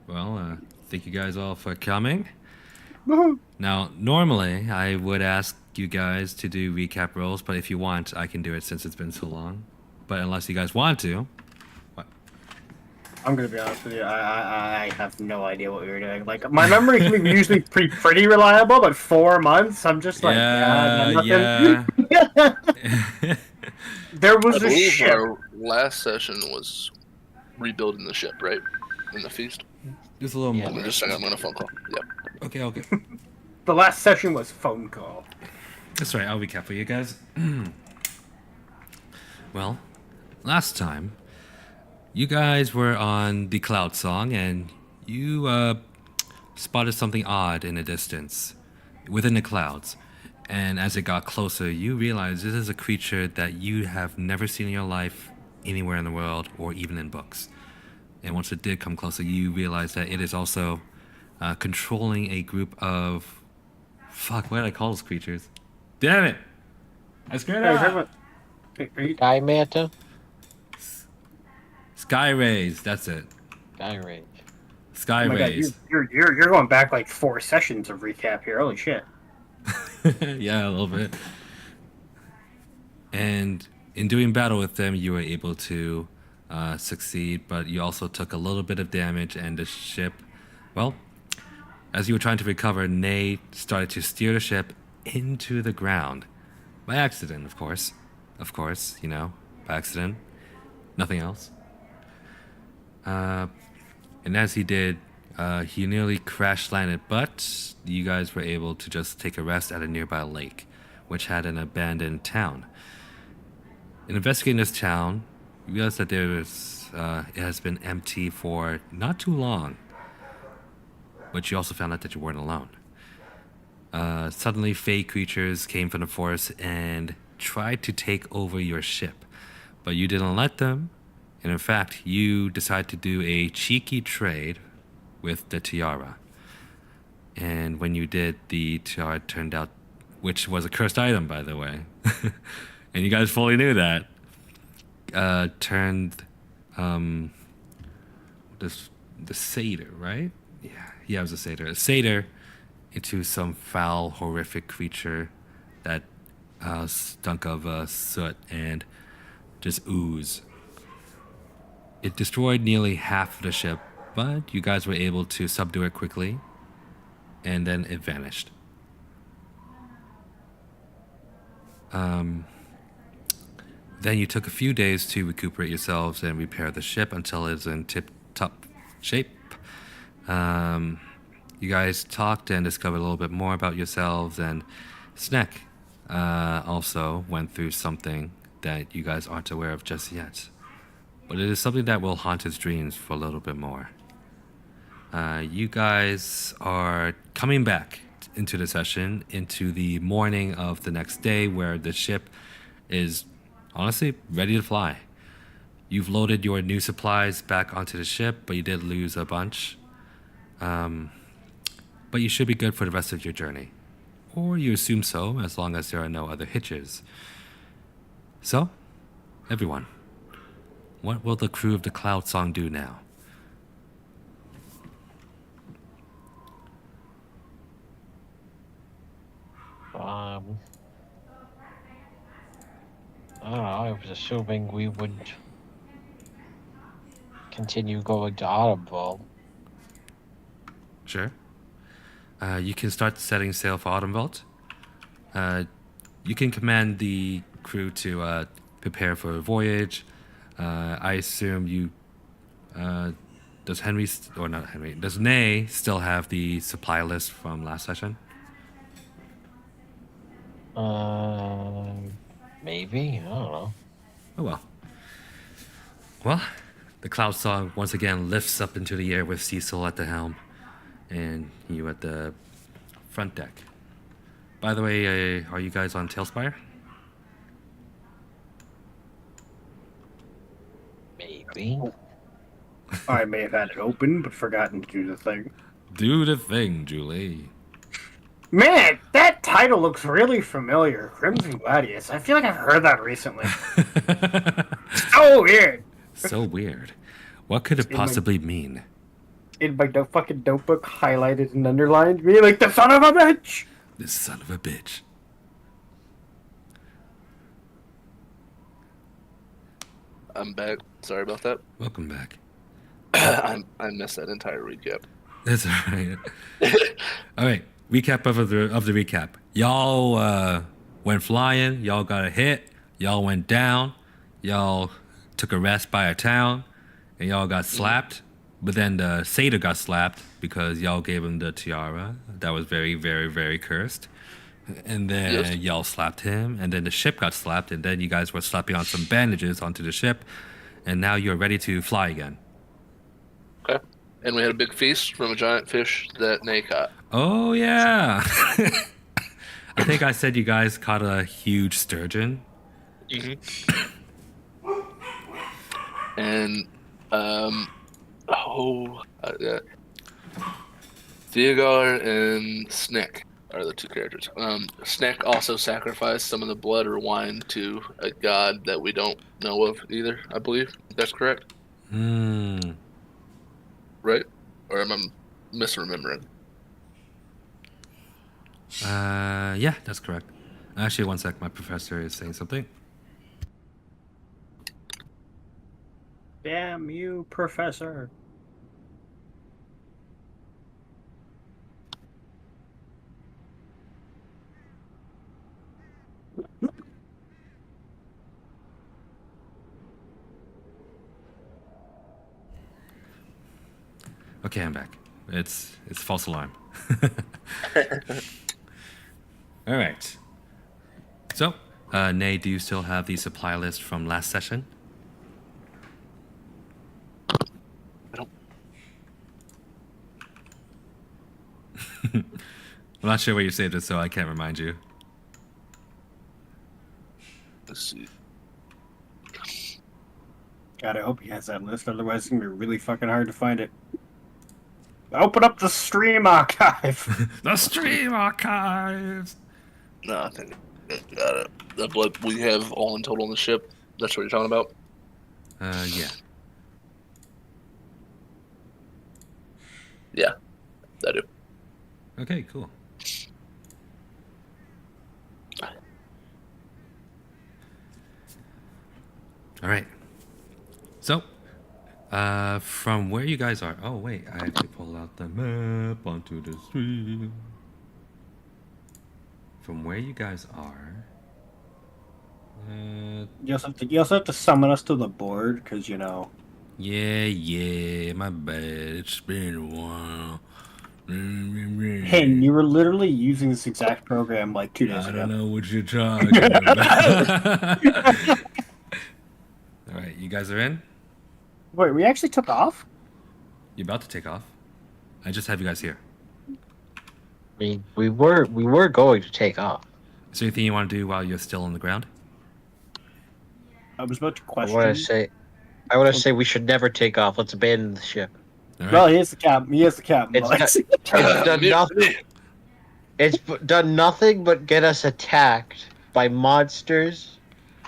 Well, thank you guys all for coming. Woohoo. Now, normally I would ask you guys to do recap rolls, but if you want, I can do it since it's been so long. But unless you guys want to, what? I'm gonna be honest with you. I have no idea what we were doing. Like my memory can be usually pretty reliable, but 4 months, I'm just like, yeah, Yeah, nothing. yeah. There I was a believe ship. our last session was rebuilding the ship, right? In the feast. Just a little Yeah. more. I'm just saying I'm on a phone call. Yep. Okay. The last session was phone call. That's right. I'll recap for you guys. Well, last time you guys were on the Cloud Song, and you spotted something odd in the distance, within the clouds. And as it got closer, you realized this is a creature that you have never seen in your life anywhere in the world or even in books. And once it did come closer, you realized that it is also controlling a group of. Fuck, what did I call those creatures? Damn it! I screwed Hey, are you talking up! about- are you- Guy Manta? Sky Rays, that's it. Guy Rage. Sky oh my god, Rays. you're going back like 4 sessions of recap here. Holy shit. Yeah, a little bit. And in doing battle with them, you were able to succeed, but you also took a little bit of damage, and the ship, well, as you were trying to recover, Nay started to steer the ship into the ground. By accident, of course. Of course, by accident. Nothing else. And as he did, he nearly crash landed, but you guys were able to just take a rest at a nearby lake, which had an abandoned town. In investigating this town, you realized that it has been empty for not too long, but you also found out that you weren't alone. Suddenly, fey creatures came from the forest and tried to take over your ship, but you didn't let them. And in fact, you decided to do a cheeky trade with the tiara. And when you did, the tiara turned out, which was a cursed item, by the way, and you guys fully knew that, turned the satyr, right? Yeah, it was a satyr. A satyr into some foul, horrific creature that stunk of soot and just ooze. It destroyed nearly half of the ship, but you guys were able to subdue it quickly, and then it vanished. Then you took a few days to recuperate yourselves and repair the ship until it's in tip-top shape. You guys talked and discovered a little bit more about yourselves, and Snack also went through something that you guys aren't aware of just yet. But it is something that will haunt his dreams for a little bit more. You guys are coming back into the session, into the morning of the next day, where the ship is honestly ready to fly. You've loaded your new supplies back onto the ship, but you did lose a bunch. But you should be good for the rest of your journey. Or you assume so, as long as there are no other hitches. So, everyone, what will the crew of the Cloud Song do now? I don't know. I was assuming we would continue going to Autumnville. Sure. You can start setting sail for Autumnvault. You can command the crew to prepare for a voyage. I assume you. Does Henry, or not Henry, does Nay still have the supply list from last session? Maybe. I don't know. Oh well. Well, the Cloud Song once again lifts up into the air with Cecil at the helm, and you at the front deck. By the way, are you guys on Tailspire? Maybe. I may have had it open, but forgotten to do the thing. Do the thing, Julie. Man, that title looks really familiar. Crimson Gladius. I feel like I've heard that recently. So weird. So weird. What could it In my- possibly mean? in my fucking notebook, highlighted and underlined me like the son of a bitch. This son of a bitch. I'm back. Sorry about that. Welcome back. I missed that entire recap. That's alright. Alright, recap of the recap. Y'all went flying, y'all got a hit, y'all went down, y'all took a rest by a town, and y'all got slapped. But then the satyr got slapped because y'all gave him the tiara. That was very, very, very cursed. And then Yes. y'all slapped him, and then the ship got slapped, and then you guys were slapping on some bandages onto the ship, and now you're ready to fly again. Okay. And we had a big feast from a giant fish that Nay caught. Oh yeah. I think I said you guys caught a huge sturgeon. And Theogar and Snick are the two characters. Snick also sacrificed some of the blood or wine to a god that we don't know of either, I believe. That's correct, right? Or am I misremembering? Yeah, that's correct. Actually, one sec. My professor is saying something. Damn you, Professor. Okay, I'm back. It's false alarm. All right. So, Nay, do you still have the supply list from last session? I don't. I'm not sure where you saved it, so I can't remind you. Let's see. God, I hope he has that list. Otherwise, it's gonna be really fucking hard to find it. Open up the stream archive. The stream archives. No, I think I got it. The blood we have all in total on the ship. That's what you're talking about. Yeah. Yeah, I do. Okay, cool. All right. So, from where you guys are. Oh wait, I have to pull out the map onto the screen. From where you guys are. You also have to summon us to the board, because, you know. Yeah, my bad. It's been a while. Hey, you were literally using this exact program like 2 days I ago. don't know what you're talking about. All right, you guys are in? Wait, we actually took off? You're about to take off. I just have you guys here. We were going to take off. Is there anything you want to do while you're still on the ground? I was about to I question. want to say we should never take off. Let's abandon the ship. All right. Well, he is the captain. He is the captain. It's done nothing. It's done nothing but get us attacked by monsters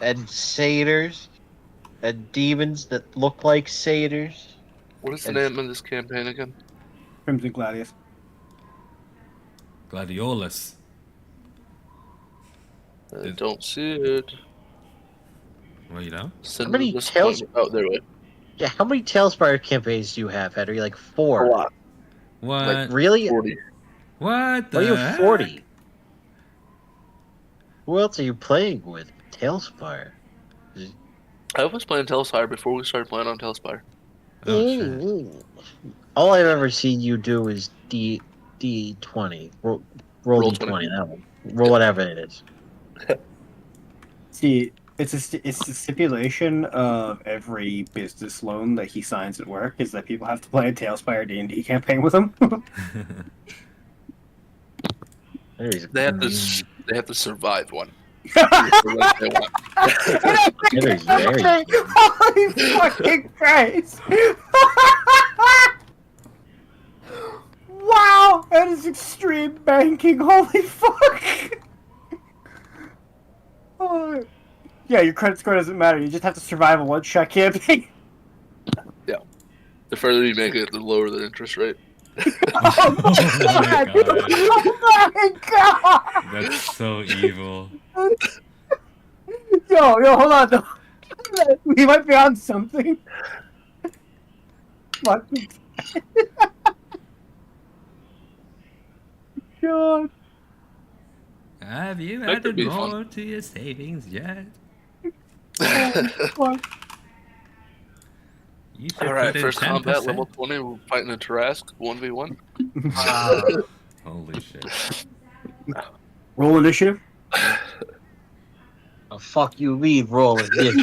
and satyrs and demons that look like satyrs. What is the name of this campaign again? Crimson Gladius. Gladiolus. I don't see it. Well, you know. Send How many me this tails- point. Oh, there we go. Yeah, how many Tailspire campaigns do you have, Henry? Like A 4. lot. What? Like really? 40. What the What are you heck? 40? Who else are you playing with? Tailspire. I was playing Telspire before we started playing on Telspire. Oh, shit. All I've ever seen you do is D20. Roll Roll D20. 20. That one. Roll whatever it is. See, it's the stipulation of every business loan that he signs at work is that people have to play a Tailspire D&D campaign with him. Henry's They have to survive one. Holy very fucking Christ! Wow, that is extreme banking. Holy fuck! Oh. Yeah, your credit score doesn't matter. You just have to survive a one-shot campaign. Yeah. The further you make it, the lower the interest rate. Oh my god. Oh my god! That's so evil. Yo, hold on. Though. We might be on something. Fuck. God. Have you That could added be more fun. to your savings yet? Fuck. You should All right, put in first 10%. combat, level 20. We're fighting a Tarrasque 1v1. Holy shit. Roll initiative. Oh, fuck you, leave rolling this.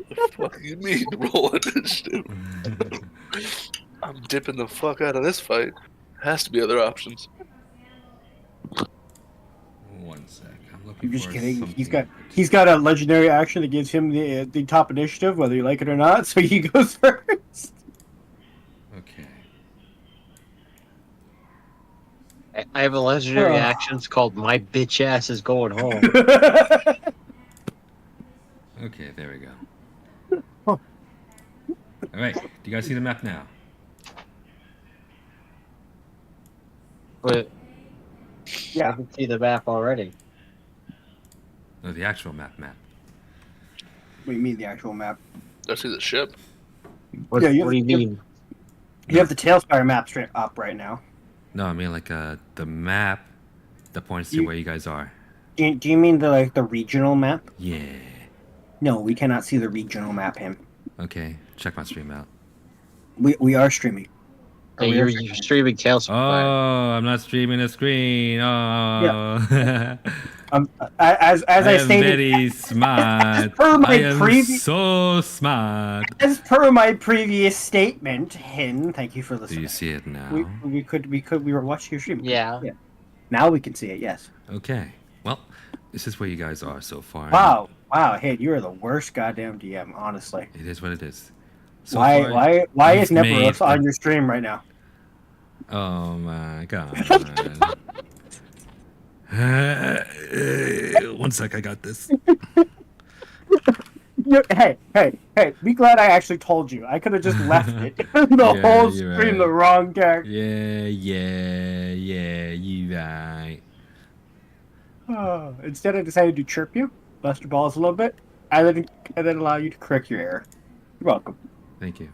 The fuck you mean roll initiative? I'm dipping the fuck out of this fight. Has to be other options. One sec. I'm looking I'm just for kidding. something. He's got a legendary action that gives him the top initiative, whether you like it or not. So he goes first. Okay. I have a legendary actions called My Bitch Ass is Going Home. Okay, there we go. Alright, do you guys see the map now? But I Yeah. can see the map already. No, the actual map. What do you mean the actual map? I see the ship. What, Yeah, what do you mean? You have the Tailspire map straight up right now. No, I mean like the map that points to You- where you guys are. Do you mean the regional map? Yeah. No, we cannot see the regional map. Him. Okay, check my stream out. We are streaming. Or Hey, we are you're streaming Tales Oh, from Fire. I'm not streaming the screen. Oh. As I I am stated, very smart. per my I am previous- so smart. as per my previous statement, Hin. Thank you for Do listening. you see it now? We were watching your stream. Yeah. Now we can see it. Yes. Okay. Well, this is where you guys are so far. Wow. Hey, you are the worst goddamn DM. Honestly. It is what it is. So far, Why you've is Neberos made on your stream right now? Oh my god. 1 sec, I got this. Hey! Be glad I actually told you. I could have just left it the Yeah, whole you're stream right. the wrong character. Yeah, you right. Oh, instead, I decided to chirp you, bust your balls a little bit, and then allow you to correct your error. You're welcome. Thank you.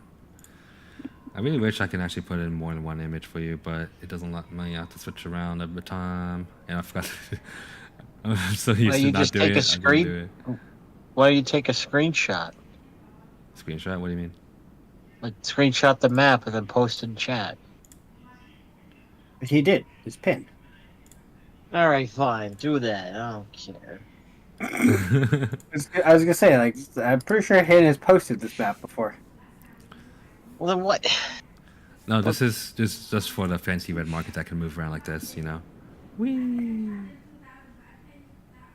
I really wish I could actually put in more than one image for you, but it doesn't let me out to switch around every time. And I forgot. I'm so used Why to you not just doing take a it. I didn't screen? do it. Why don't you take a screenshot? Screenshot? What do you mean? Like, screenshot the map and then post in chat. But he did. It's pinned. Alright, fine. Do that. I don't care. I was gonna say, like, I'm pretty sure Hin has posted this map before. Well, then what? No, this is just for the fancy red market that can move around like this, you know? Whee!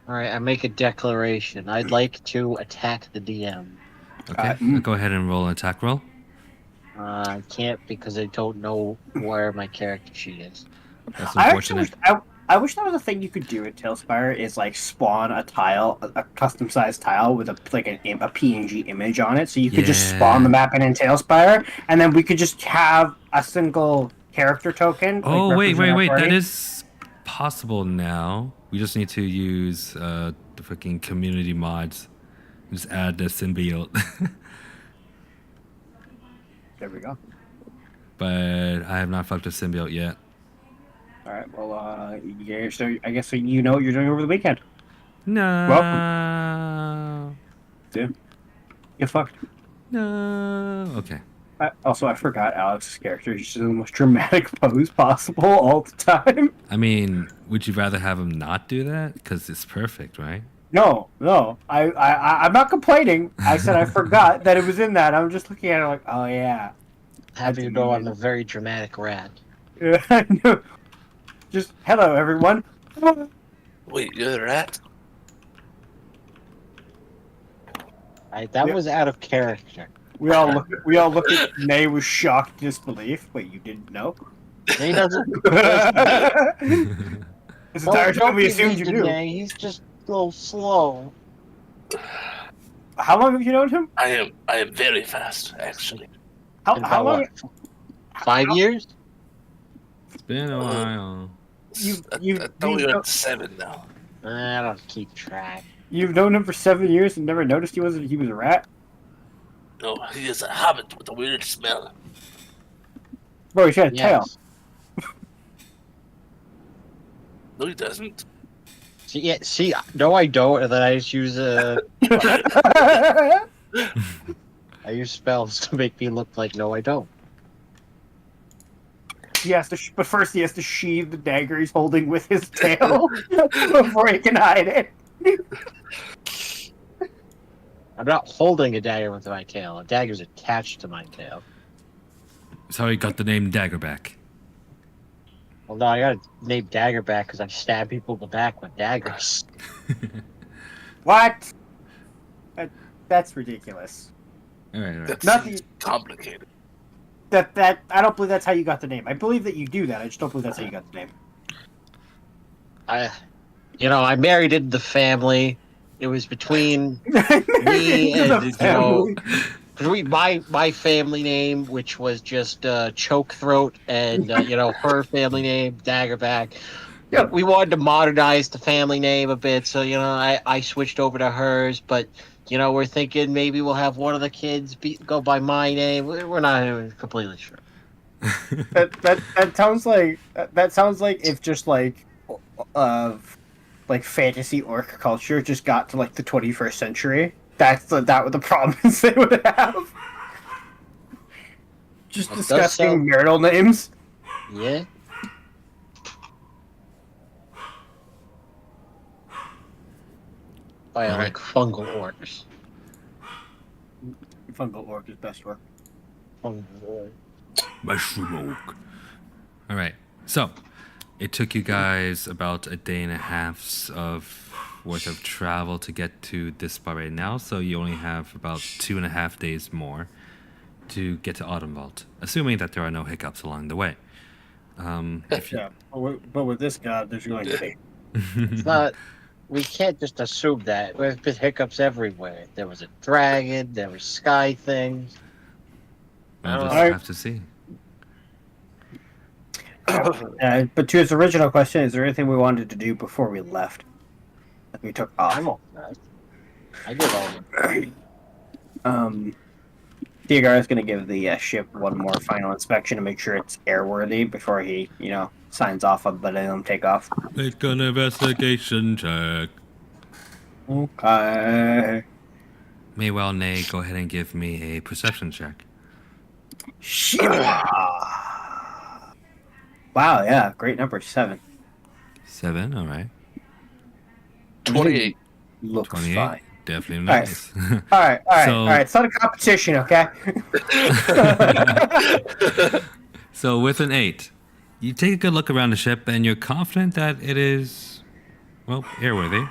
Alright, I make a declaration. I'd like to attack the DM. Okay, go ahead and roll an attack roll. I can't because I don't know where my character sheet is. That's I actually unfortunate. I wish that was a thing you could do at Tailspire, is like spawn a tile, a custom sized tile with a PNG image on it, so you could just spawn the map in Tailspire, and then we could just have a single character token. Oh, like, represent our wait. party. That is possible now. We just need to use the freaking community mods. Just add the symbiote. There we go. But I have not fucked a symbiote yet. All right. Well, yeah. So I guess you know what you're doing over the weekend. No. Dude, get fucked. No. Okay. I forgot Alex's character. He's just in the most dramatic pose possible all the time. I mean, would you rather have him not do that? Because it's perfect, right? No. I'm not complaining. I said I forgot that it was in that. I'm just looking at it like, oh yeah. Happy to know I'm a very dramatic rat. I know. Just hello everyone. Wait, you're the rat? That Yeah. was out of character. We all look at Nay with shocked disbelief. Wait, you didn't know? He doesn't. This entire time we assumed you knew. He's just a little slow. How long have you known him? I am very fast, actually. How About long? what? 5 years? It's been a while. You've I thought we were you've, at 7 now. I don't keep track. you've known him for 7 years and never noticed he was a rat. No, he is a hobbit with a weird smell. Bro, he's got a tail. Yes. No, he doesn't. See, no, I don't, and then I just use I use spells to make me look like no, I don't. He has to, but first he has to sheathe the dagger he's holding with his tail before he can hide it. I'm not holding a dagger with my tail. A dagger's attached to my tail. So he got the name Daggerback. Well, no, I got to name Daggerback because I stab people in the back with daggers. What? That's ridiculous. All right. That Nothing- seems complicated. That I don't believe that's how you got the name. I believe that you do that. I just don't believe that's how you got the name. I married into the family. It was between me and between my family name, which was just Choke Throat, and her family name Daggerback. Yeah. We wanted to modernize the family name a bit, so I switched over to hers. But we're thinking maybe we'll have one of the kids go by my name. We're not even completely sure. that sounds like if just like fantasy orc culture just got to like the 21st century. That were the problems they would have. Just That does disgusting sound- marital names. Yeah. By Alright. like fungal orcs. Fungal orc is best orc. Fungal orc. Mushroom oak. All right. So, it took you guys about a day and a half's worth of travel to get to this spot right now. So you only have about 2.5 days more to get to Autumn Vault, assuming that there are no hiccups along the way. If you, Yeah, but with this god, there's going to be. It's not. We can't just assume that. There's been hiccups everywhere. There was a dragon. There were sky things. we'll just Alright. have to see. But to his original question, is there anything we wanted to do before we left? Like we took off. I'm okay. I did all the. Diagar is going to give the ship one more final inspection to make sure it's airworthy before he, signs off on letting them take off. Make an investigation check. Okay. Maywell Nay, go ahead and give me a perception check. Shit. Wow, yeah, great number, 7. 7, all right. 28. Looks 28, fine. definitely Alright. nice. Alright, So- alright. It's not a competition, okay? So with an 8, you take a good look around the ship and you're confident that it is, well, airworthy.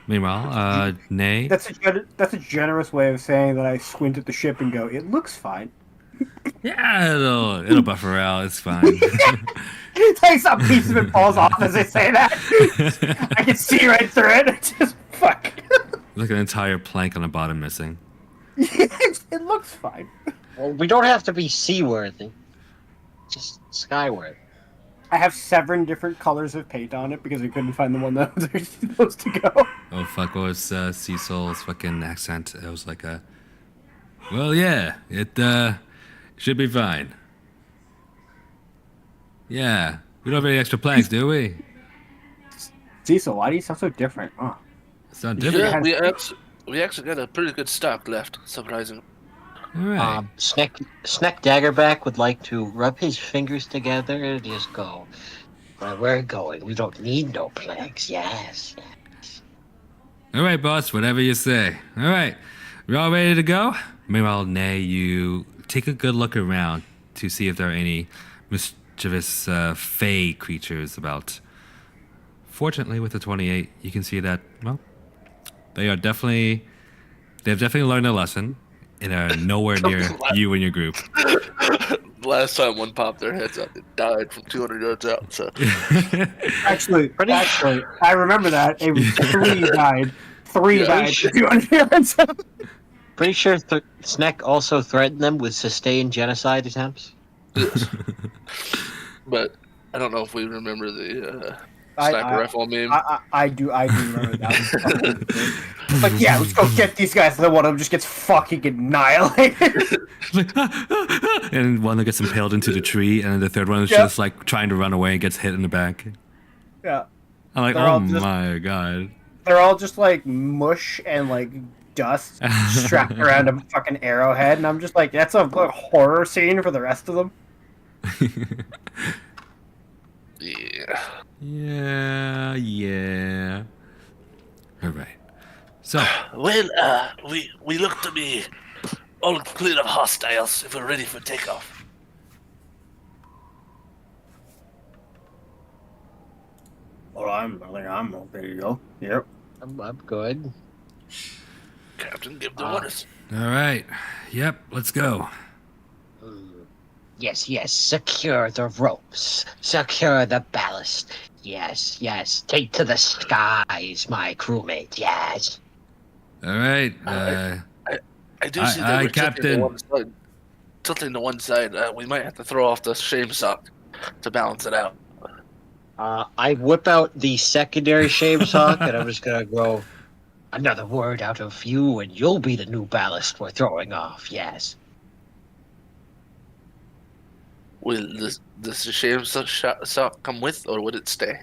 Meanwhile, Nay, That's a generous way of saying that I squint at the ship and go, it looks fine. yeah, it'll buffer out. It's fine. It's like some piece of it falls off as they say that. I can see right through it. Just fuck. Like an entire plank on the bottom missing. It looks fine. Well, we don't have to be seaworthy. Just skyworthy. I have 7 different colors of paint on it because I couldn't find the one that was supposed to go. Oh fuck! What was Cecil's fucking accent? It was like a. Well, yeah, it should be fine. Yeah, we don't have any extra planks, do we? Cecil, why do you sound so different? Oh. It's not Yeah, different. we actually got a pretty good stock left, surprisingly. All right. Snack Daggerback would like to rub his fingers together and just go, where we're going, we don't need no planks, yes. All right, boss. Whatever you say. All right, we all ready to go? Meanwhile, Nay, you take a good look around to see if there are any mischievous fey creatures about. Fortunately, with the 28, you can see that, well, they've definitely learned a lesson and are nowhere near you and your group. last time one popped their heads up, it died from 200 yards out. So Actually, I remember that. It was 3 died. 3 Yeah. died. 200 yards. Pretty sure Sneck also threatened them with sustained genocide attempts. yes. But I don't know if we remember the I- sniper rifle meme. I do remember that. Like, yeah, let's go get these guys. And then one of them just gets fucking annihilated. Like, and one that gets impaled into the tree, and the third one is Yep. just like trying to run away and gets hit in the back. Yeah. I'm like, They're oh all just- my god. They're all just like mush and like dust strapped around a fucking arrowhead. And I'm just like, that's a horror scene for the rest of them. Yeah. Yeah. All right. So, Well, we look to be all clear of hostiles if we're ready for takeoff. Well, I think I'm okay to go. Yep. I'm good. Captain, give the orders. all right. Yep, let's go. Yes, yes. Secure the ropes. Secure the ballast. Yes, yes. Take to the skies, my crewmate. Yes. All right. I do Aye, see that aye, we're Captain. tilting to one side. We might have to throw off the shame sock to balance it out. I whip out the secondary shame sock, and I'm just gonna go. Another word out of you, and you'll be the new ballast we're throwing off. Yes. Will this the shame sock come with, or would it stay?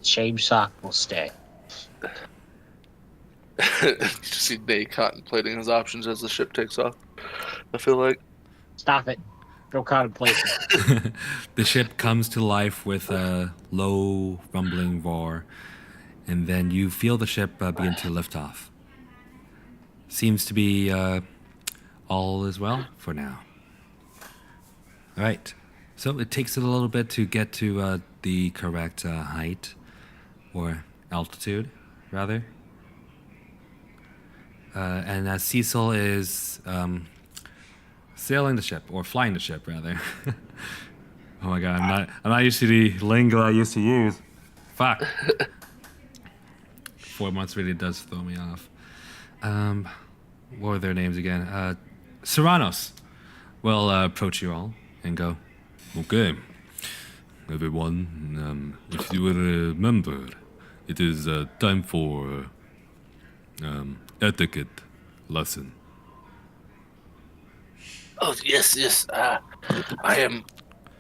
Shame sock will stay. You just see Nay contemplating his options as the ship takes off. I feel like Stop it. Don't contemplate it. The ship comes to life with a low rumbling roar, and then you feel the ship begin to lift off. Seems to be all is well for now. All right. So it takes it a little bit to get to the correct height, or altitude, rather. And as Cecil is sailing the ship, or flying the ship, rather. Oh my god, I'm not used to the lingo I used to use. Fuck. 4 months really does throw me off. What were their names again? Serranos will approach you all and go, okay, everyone, if you will remember, it is time for etiquette lesson. Oh, yes, yes. I am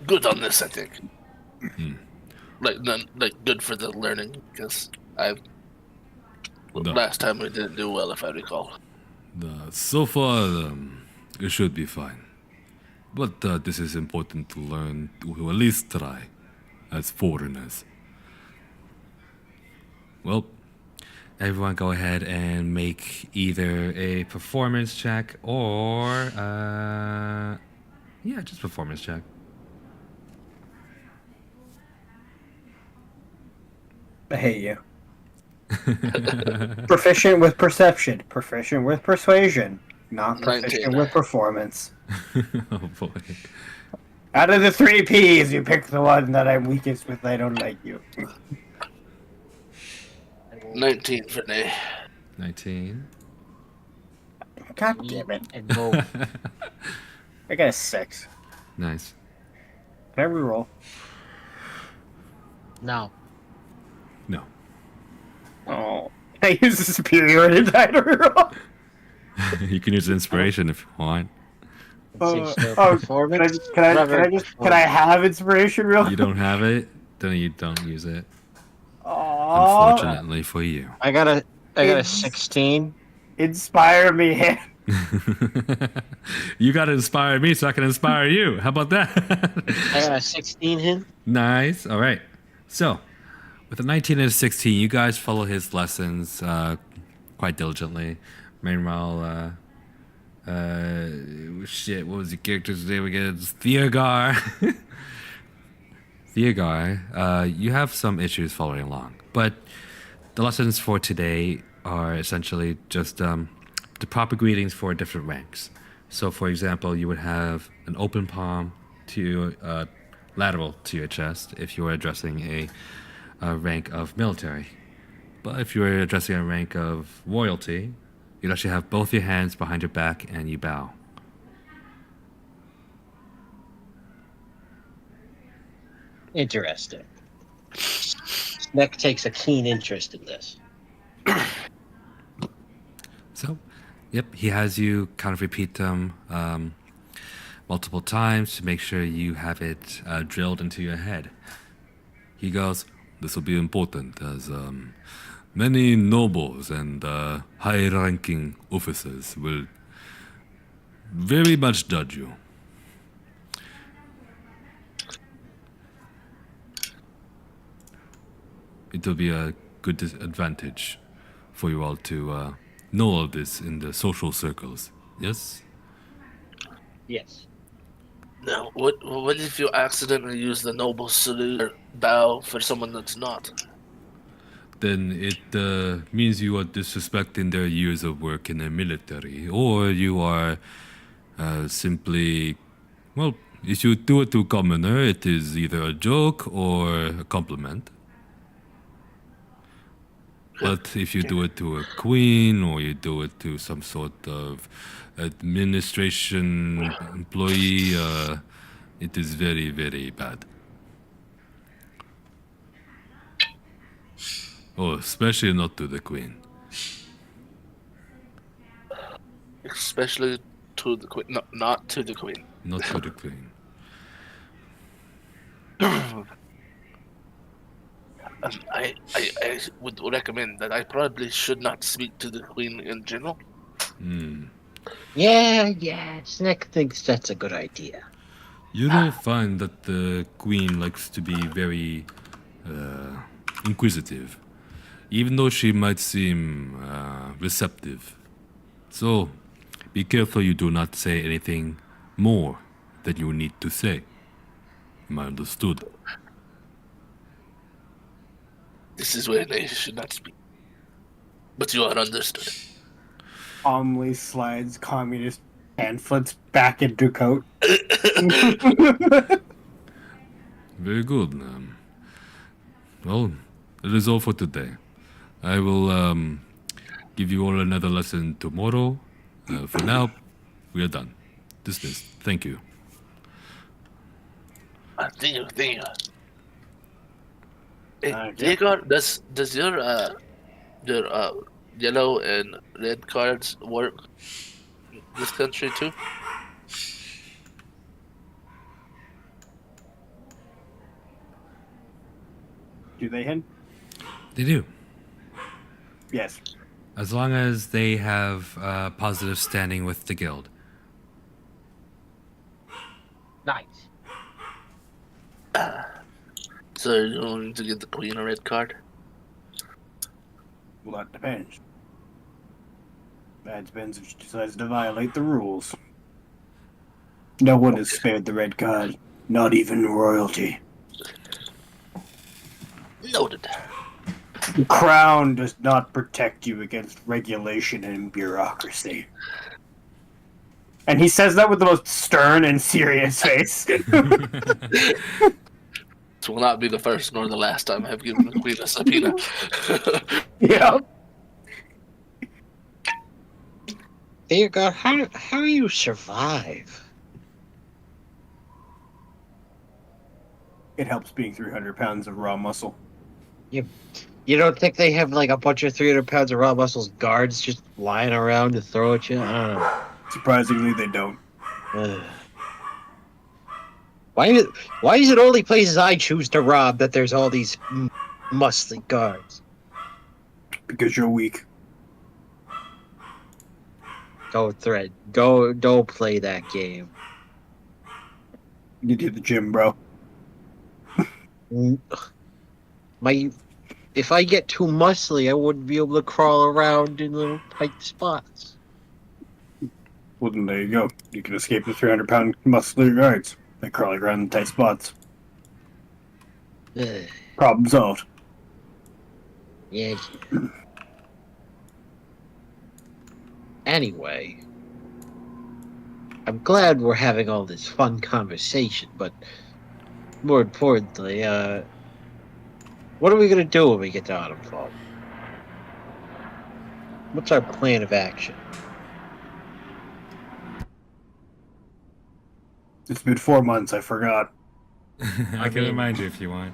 good on this, I think. Like good for the learning, because No. last time we didn't do well, if I recall. So far, it should be fine. But this is important to learn, to at least try, as foreigners. Well, everyone go ahead and make either a performance check or, yeah, just performance check. I hate you. Proficient with perception. Proficient with persuasion. Not proficient 19. with performance. Oh boy. Out of the 3 P's, you pick the one that I'm weakest with. I don't like you. 19 for Nay. 19. God damn it. And roll. I got a 6. Nice. Can I reroll? No. No. Oh. Can I use the superiority die to reroll? You can use inspiration if you want. Performance. Can I have inspiration real? You don't have it, then you don't use it. Aww. Unfortunately for you. I got a It's- 16. Inspire me. You gotta inspire me so I can inspire you. How about that? I got a 16 hint. Nice. All right. So, with a 19 and a 16, you guys follow his lessons quite diligently. Meanwhile, shit, what was your character's name again? It's Theogar. Theogar, you have some issues following along, but the lessons for today are essentially just the proper greetings for different ranks. So, for example, you would have an open palm to lateral to your chest if you were addressing a rank of military. But if you were addressing a rank of royalty, you'd actually have both your hands behind your back and you bow. Interesting. Sneck takes a keen interest in this. So, yep, he has you kind of repeat them multiple times to make sure you have it drilled into your head. He goes, "This will be important as many nobles and high-ranking officers will very much judge you. It will be a good advantage for you all to know all this in the social circles. Yes?" Yes. Now, what if you accidentally use the noble salute or bow for someone that's not? Then it means you are disrespecting their years of work in the military, or you are simply, well, if you do it to a commoner, it is either a joke or a compliment. But if you do it to a queen, or you do it to some sort of administration employee, it is very, very bad. Oh, especially not to the queen. Especially to the queen. No, not to the queen. Not to the queen. I would recommend that I probably should not speak to the queen in general. Yeah. Sneck thinks that's a good idea. You will find that the queen likes to be very inquisitive, even though she might seem receptive. So, be careful you do not say anything more than you need to say. Am I understood? This is where they should not speak. But you are understood. Calmly slides communist pamphlets back into coat. Very good. Well, that is all for today. I will give you all another lesson tomorrow. For now, we are done. Dismissed. Thank you. Thank you. Hey, Yeah. Jacob, does your yellow and red cards work in this country too? Do they hit? They do. Yes. As long as they have positive standing with the guild. Nice. So you're going to give the queen a red card? Well, that depends. That depends if she decides to violate the rules. No one is spared the red card. Not even royalty. Noted. The crown does not protect you against regulation and bureaucracy. And he says that with the most stern and serious face. This will not be the first nor the last time I have given the queen a subpoena. Yeah. Dear God, how do you survive? It helps being 300 pounds of raw muscle. You don't think they have like a bunch of 300 pounds of raw muscles guards just lying around to throw at you? I don't know. Surprisingly, they don't. Ugh. Why is it only places I choose to rob that there's all these muscly guards? Because you're weak. Don't play that game. You did the gym, bro. If I get too muscly, I wouldn't be able to crawl around in little tight spots. Well, then there you go. You can escape the 300-pound muscular guards. They crawl around in tight spots. Ugh. Problem solved. Yeah. Anyway, I'm glad we're having all this fun conversation, but more importantly, what are we gonna do when we get to Autumnfall? What's our plan of action? It's been 4 months. I forgot. I can mean- remind you if you want.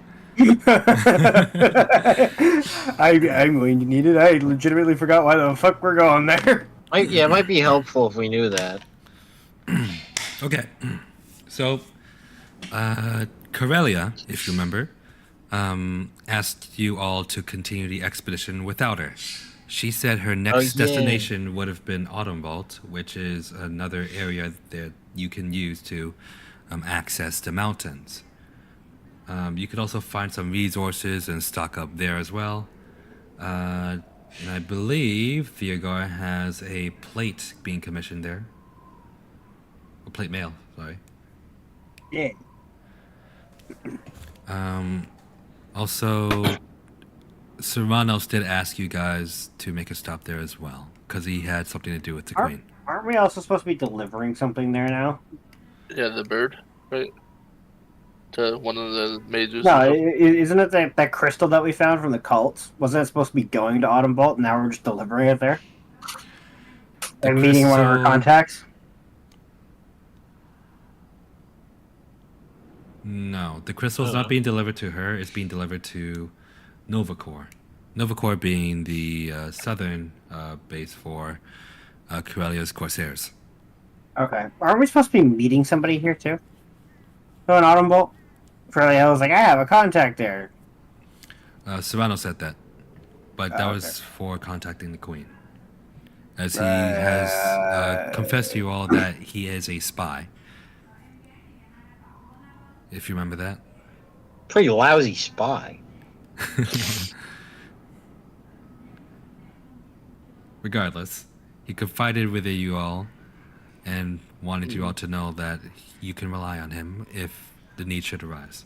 I'm going to need it. I legitimately forgot why the fuck we're going there. It might be helpful if we knew that. Okay. So, Corellia, if you remember, asked you all to continue the expedition without her. She said her next yeah. destination would have been Autumnvault, which is another area that you can use to access the mountains. You could also find some resources and stock up there as well. And I believe Theogar has a plate being commissioned there. A plate mail, sorry. Yeah. Also, Serranos did ask you guys to make a stop there as well, because he had something to do with the Queen. Aren't we also supposed to be delivering something there now? Yeah, the bird, right? To one of the mages. No, isn't it that crystal that we found from the cults? Wasn't it supposed to be going to Autumnvault, and now we're just delivering it there? The And meeting one of our crystal- contacts? No, the crystal's not being delivered to her. It's being delivered to Novacor. Novacor being the southern base for Corellia's Corsairs. Okay. Aren't we supposed to be meeting somebody here, too? Oh, in Autumnvault? Freya was like, I have a contact there. Serrano said that, but that okay. was for contacting the Queen. As he has confessed to you all that he is a spy. If you remember that. Pretty lousy spy. Regardless, he confided with you all and wanted you all to know that you can rely on him if the need should arise.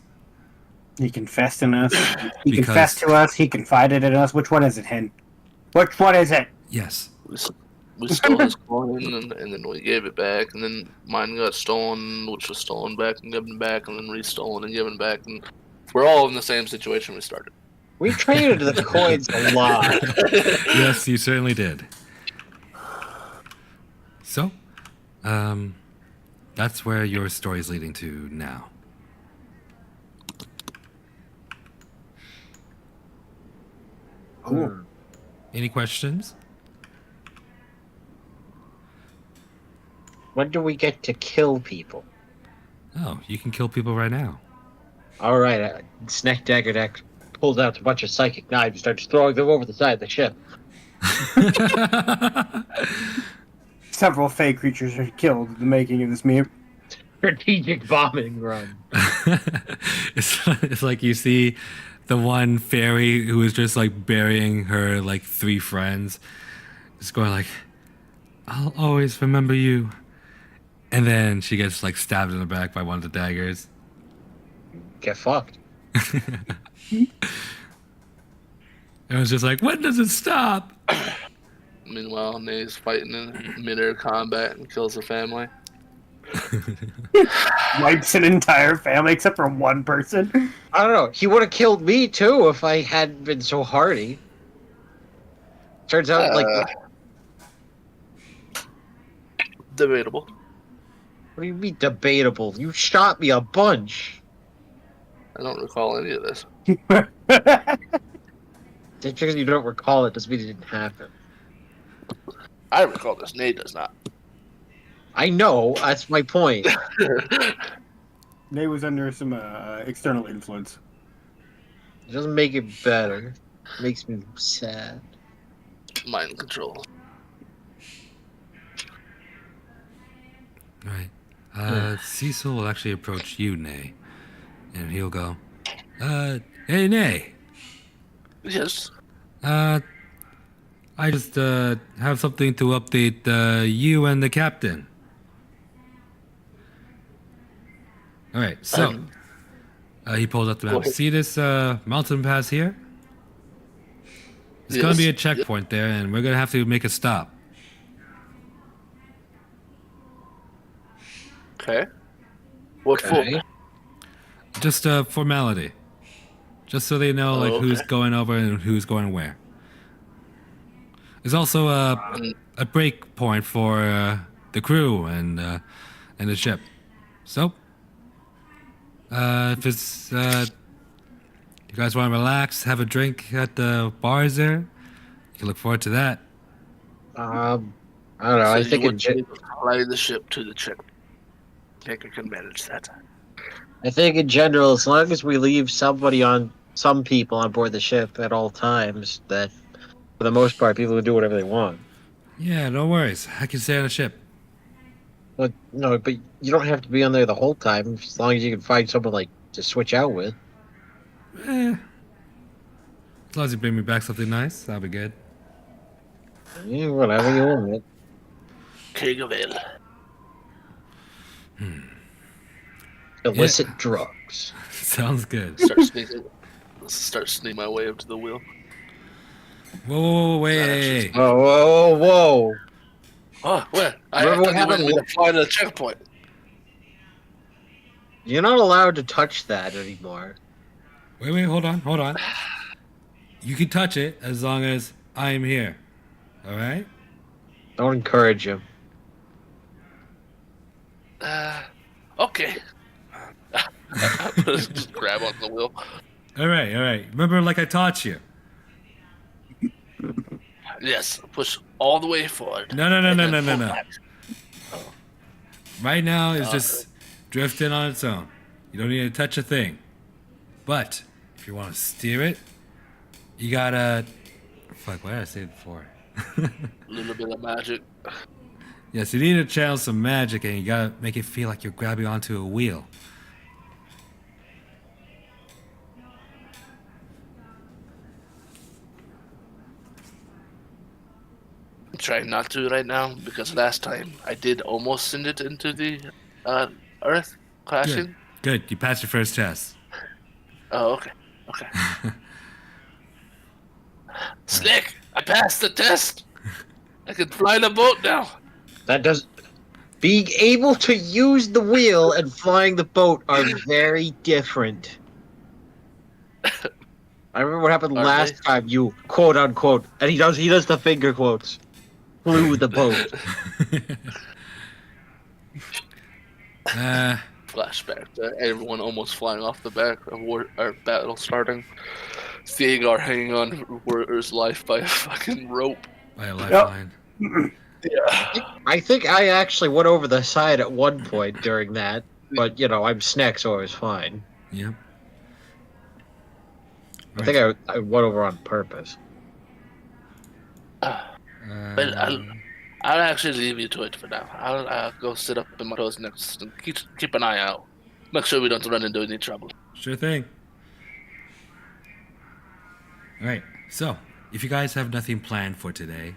He confessed in us. He Because- confessed to us. He confided in us. Which one is it, Hen? Which one is it? Yes. We stole his coin and then we gave it back, and then mine got stolen, which was stolen back and given back, and then restolen and given back, and we're all in the same situation we started. We traded the coins a lot. Yes, you certainly did. So, that's where your story is leading to now. Cool. Any questions? When do we get to kill people? Oh, you can kill people right now. All right, Snack Dagger Deck pulls out a bunch of psychic knives and starts throwing them over the side of the ship. Several fey creatures are killed in the making of this meme. Strategic bombing run. It's like you see the one fairy who is just like burying her like 3 friends, just going like, "I'll always remember you," and then she gets like stabbed in the back by one of the daggers. Get fucked. It was just like, when does it stop? Meanwhile, Nay's fighting in mid-air combat and kills a family. Wipes an entire family except for one person. I don't know. He would have killed me too if I hadn't been so hardy. Turns out, Debatable. what do you mean debatable? You shot me a bunch. I don't recall any of this. Just because you don't recall it doesn't mean it didn't happen. I recall this. Nay does not. I know. That's my point. Nate was under some external influence. It doesn't make it better. It makes me sad. Mind control. Right. Cecil will actually approach you, Nay, and he'll go, "Hey, Nay. Yes. I just have something to update you and the captain." All right, so he pulls up the Go map. ahead. See this mountain pass here? It's Yes. gonna be a checkpoint there, and we're gonna have to make a stop. Okay. What for? Okay. Just a formality. Just so they know like Oh, who's okay. going over and who's going where. There's also a break point for the crew and the ship. So, if it's you guys want to relax, have a drink at the bars there, you can look forward to that. I don't know. So I you think would fly the ship to the check. I think I can manage that. in general, as long as we leave some people on board the ship at all times, that for the most part, people can do whatever they want. Yeah, no worries. I can stay on the ship. But no, but you don't have to be on there the whole time as long as you can find someone like to switch out with. Eh, as long as you bring me back something nice, that'll be good. Yeah, whatever you want. King of Ale. Yeah, Illicit drugs. sounds good. Start sneaking my way up to the wheel. Whoa, That actually- wait. Whoa, whoa, whoa! Oh, what? I Remember what thought you wanted happened? me to fly to the checkpoint. You're not allowed to touch that anymore. Wait, hold on. You can touch it as long as I'm here. All right? Don't encourage him. Okay. Just grab on the wheel. All right. Remember, like I taught you. Yes, push all the way forward. No. and then pull back. Right now, it's just drifting on its own. You don't need to touch a thing. But if you want to steer it, you gotta. Fuck, what did I say before? A little bit of magic. Yes, you need to channel some magic, and you gotta make it feel like you're grabbing onto a wheel. I'm trying not to right now because last time I did almost send it into the Earth crashing. Good. You passed your first test. Oh, okay. Slick, I passed the test. I can fly the boat now. That does. Being able to use the wheel and flying the boat are very different. I remember what happened Are last they? time you quote unquote, and he does the finger quotes. Flew the boat. Flashback to everyone almost flying off the back of our battle starting. Theodore hanging on Werther's life by a fucking rope. By a lifeline. I think I actually went over the side at one point during that, but I'm Sneck, so I was fine. Yep. I think I went over on purpose. But I'll actually leave you to it for now. I'll go sit up in my toes next and keep an eye out. Make sure we don't run into any trouble. Sure thing. All right. So, if you guys have nothing planned for today,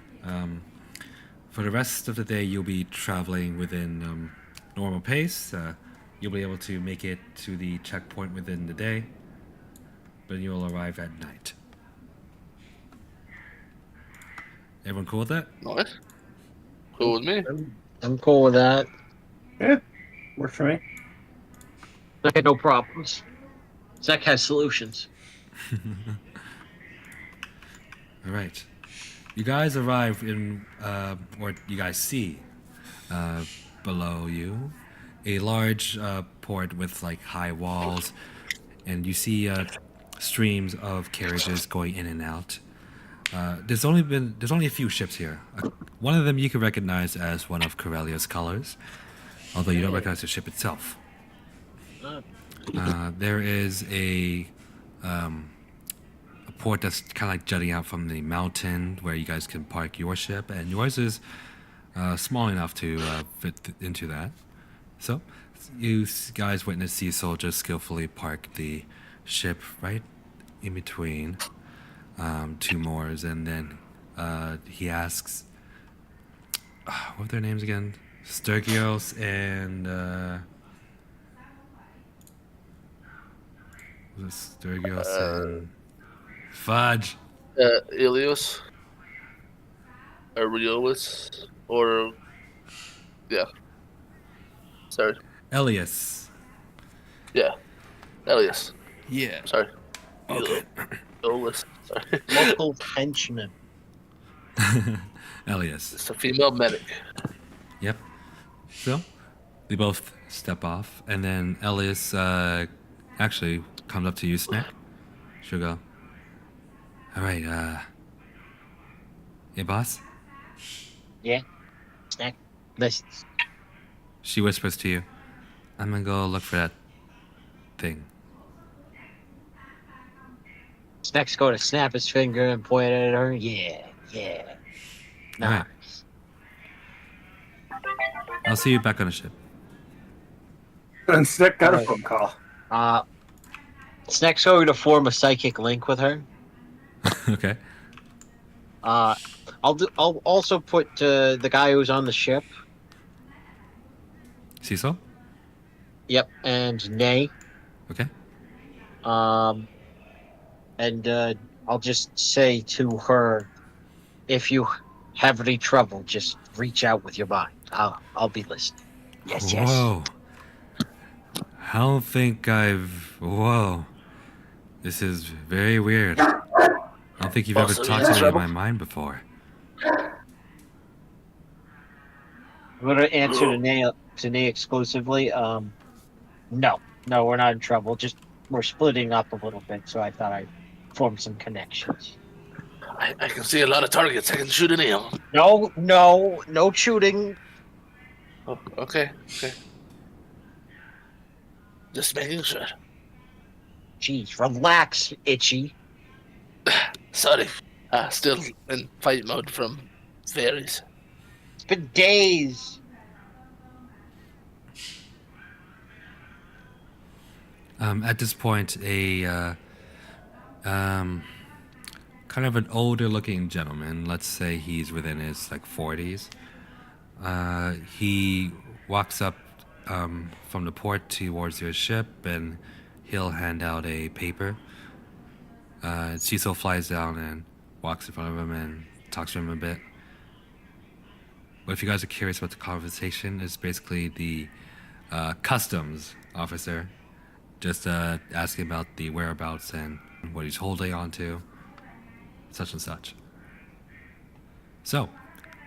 for the rest of the day, you'll be traveling within normal pace. You'll be able to make it to the checkpoint within the day, but you'll arrive at night. Everyone cool with that? Nice. Cool with me. I'm cool with that. Yeah, works for me. I had no problems. Zach has solutions. All right. You guys arrive in, or you guys see below you a large port with like high walls, and you see streams of carriages going in and out. There's only a few ships here. One of them you can recognize as one of Corellia's colors, although you don't recognize the ship itself. There is a port that's kind of like jutting out from the mountain where you guys can park your ship, and yours is small enough to fit into that. So, you guys witness sea soldiers skillfully park the ship right in between two moors, and then he asks, what are their names again? Sturgios and was it Sturgios and Fudge. Ilios. Or Gladiolus. Or... Yeah. Sorry. Elias. Yeah, Elias. Yeah. Sorry. Okay. Gladiolus. Sorry. Local henchman. Elias. It's a female medic. Yep. So they both step off, and then Elias actually comes up to you, Snack. She'll go, all right, hey, boss? Yeah. Snack. Listen. She whispers to you, I'm gonna go look for that thing. Snack's going to snap his finger and point at her. Yeah. All right. Nice. I'll see you back on the ship. And Snick got a Alright. phone call. Snack's going to form a psychic link with her. Okay. I'll also put the guy who's on the ship. Cecil? Yep, and Nay. Okay. And I'll just say to her, if you have any trouble, just reach out with your mind. I'll be listening. Yes. Whoa. I don't think Whoa. This is very weird. I don't think you've ever Also, talked yeah, to me in trouble. my mind before. I'm gonna answer to Nay exclusively. No, we're not in trouble. Just we're splitting up a little bit, so I thought I'd form some connections. I can see a lot of targets. I can shoot any of them. No shooting. Oh, okay. Just making sure. Jeez, relax, Itchy. Sorry. Still in fight mode from fairies. It's been days. At this point, a kind of an older looking gentleman, let's say he's within his 40s, he walks up from the port towards your ship, and he'll hand out a paper. Cecil flies down and walks in front of him and talks to him a bit. But if you guys are curious about the conversation, it's basically the customs officer just asking about the whereabouts and what he's holding on to, such and such. So,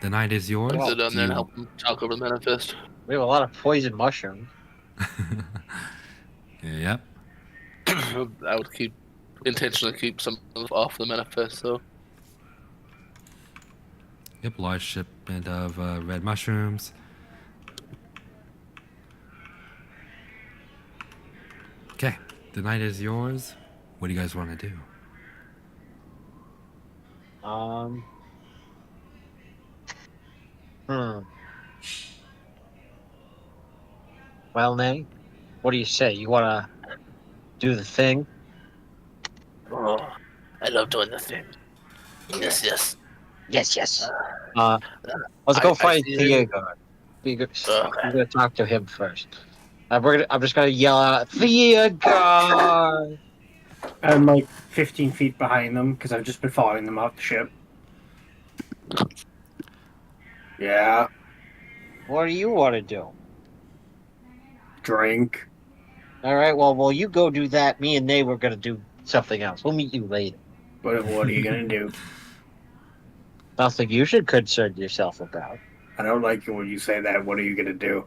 the night is yours. I'll sit down Do there and you- help him talk over the manifest. We have a lot of poison mushrooms. Yep. I would intentionally keep some off the manifest, though. Yep, large shipment of red mushrooms. Okay, the night is yours. What do you guys want to do? Well, Nay, what do you say? You wanna do the thing? Oh, I love doing the thing. Yes. Yes. Let's go I find see Diego. Okay. I'm gonna talk to him first. I'm just gonna yell out, Diego! I'm like 15 feet behind them because I've just been following them off the ship. Yeah, What do you want to do? drink. All right. Well, while you go do that, me and Nay we're gonna do something else. We'll meet you later. What are you gonna do? Nothing you should concern yourself about. I don't like it when you say that. What are you gonna do?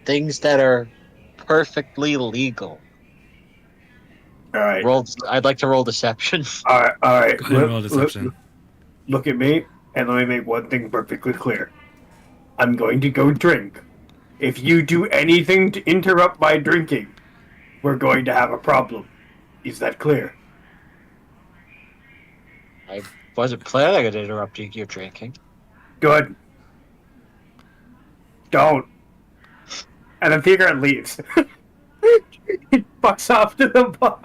Things that are perfectly legal. All right. I'd like to roll deception. All right. Go ahead and roll deception. Look at me, and let me make one thing perfectly clear. I'm going to go drink. If you do anything to interrupt my drinking, we're going to have a problem. Is that clear? I wasn't planning on interrupting your drinking. Good. Don't. And then Tigran leaves. He fucks off to the bar.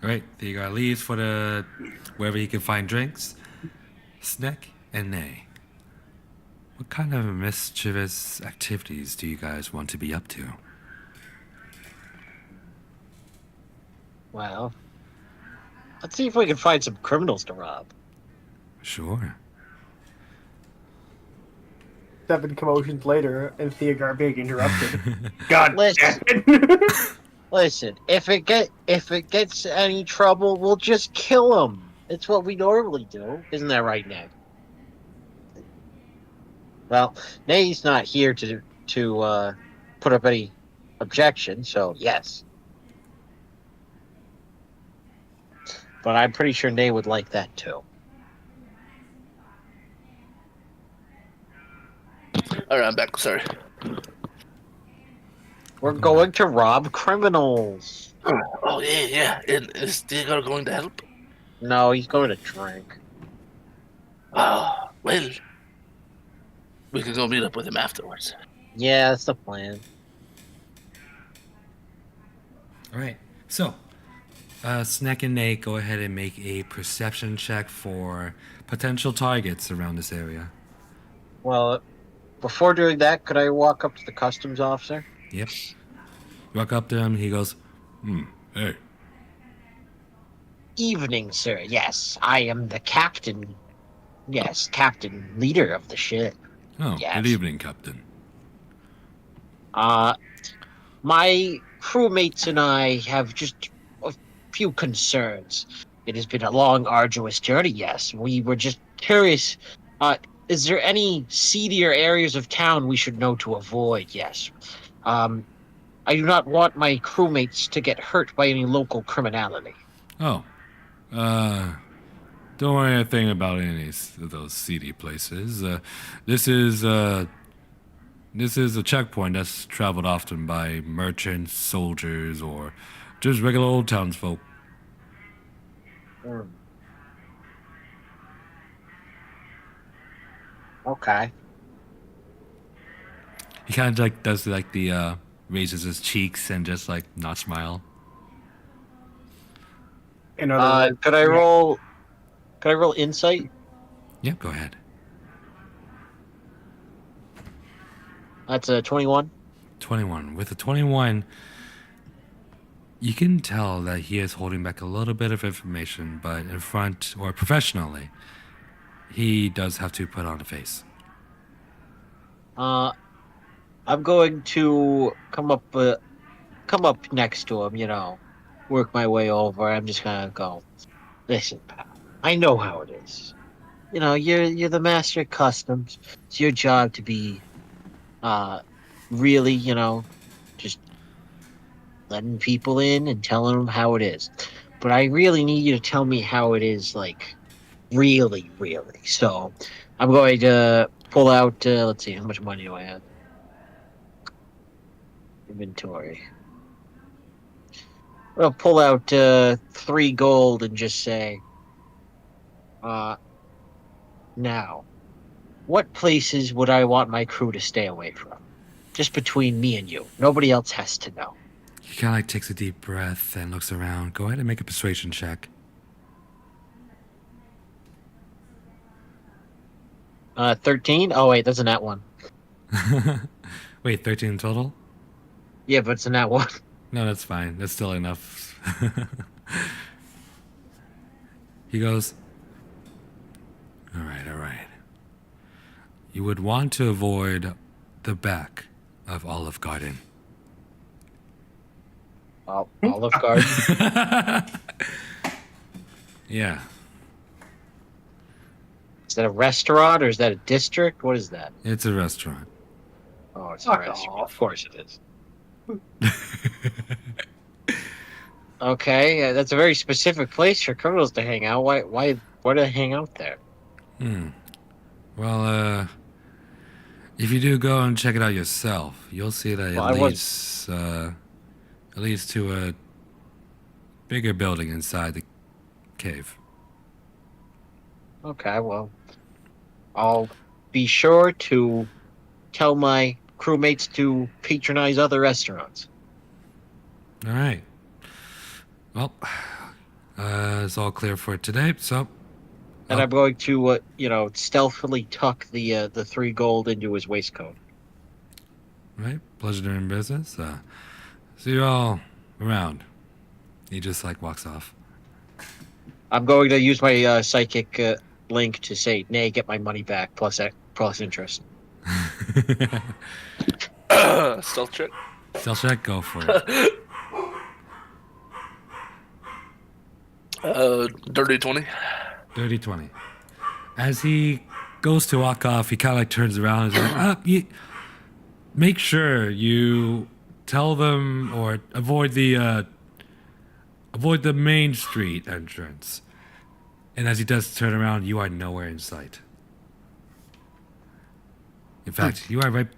Alright, the guy leaves for wherever he can find drinks. Snack and Nay. What kind of mischievous activities do you guys want to be up to? Well, let's see if we can find some criminals to rob. Sure. 7 commotions later, and Theogar being interrupted. God Listen. damn it. Listen, if it gets any trouble, we'll just kill him. It's what we normally do, isn't that right, Nate? Well, Nate's not here to put up any objection, so yes. But I'm pretty sure Nate would like that too. All right, I'm back. Sorry. We're Welcome going back. to rob criminals. Oh yeah. And is Diego going to help? No, he's going to drink. Oh well, we can go meet up with him afterwards. Yeah, that's the plan. All right. So, Snack and Nate, go ahead and make a perception check for potential targets around this area. Well, before doing that, could I walk up to the customs officer? Yep. You walk up to him. He goes, hey. Evening, sir. Yes, I am the captain. Yes, captain, leader of the ship. Oh, Yes. good evening, Captain. My crewmates and I have just a few concerns. It has been a long, arduous journey, yes. We were just curious. Is there any seedier areas of town we should know to avoid? Yes. I do not want my crewmates to get hurt by any local criminality. Oh, don't worry a thing about any of those seedy places. This is a checkpoint that's traveled often by merchants, soldiers, or just regular old townsfolk. Okay. He kind of like does like the raises his cheeks and just like not smile. In other words, Could I roll? Could I roll insight? Yep, go ahead. That's a 21. 21. With a 21, you can tell that he is holding back a little bit of information, but in front or professionally, he does have to put on a face. I'm going to come up next to him. Work my way over. I'm just gonna go. Listen, pal. I know how it is. You're the master of customs. It's your job to be, really, just letting people in and telling them how it is. But I really need you to tell me how it is, like, really, really. So, I'm going to pull out. Let's see, how much money do I have? Inventory. I'll pull out 3 gold and just say, now, what places would I want my crew to stay away from? Just between me and you. Nobody else has to know. He kind of like takes a deep breath and looks around. Go ahead and make a persuasion check. 13? Oh, wait, that's a nat 1. Wait, 13 total? Yeah, but it's a nat 1. No, that's fine. That's still enough. He goes, all right. You would want to avoid the back of Olive Garden. Olive Garden? Yeah. Is that a restaurant or is that a district? What is that? It's a restaurant. Oh, it's a Fuck restaurant. off. Of course it is. Okay, that's a very specific place for criminals to hang out. Why do they hang out there? Well, if you do go and check it out yourself, you'll see that Well, it leads to a bigger building inside the cave. Okay, well, I'll be sure to tell my crewmates to patronize other restaurants. All right. Well, it's all clear for today, so... And I'm going to, stealthily tuck the 3 gold into his waistcoat. All right, pleasure doing business. See you all around. He just, walks off. I'm going to use my psychic link to say, "Nay, get my money back plus interest." Stealth check. Stealth check, go for it. Dirty 20. Dirty 20. As he goes to walk off, he kind of like turns around and is like, make sure you tell them or avoid the main street entrance. And as he does turn around, you are nowhere in sight. In fact, you are right,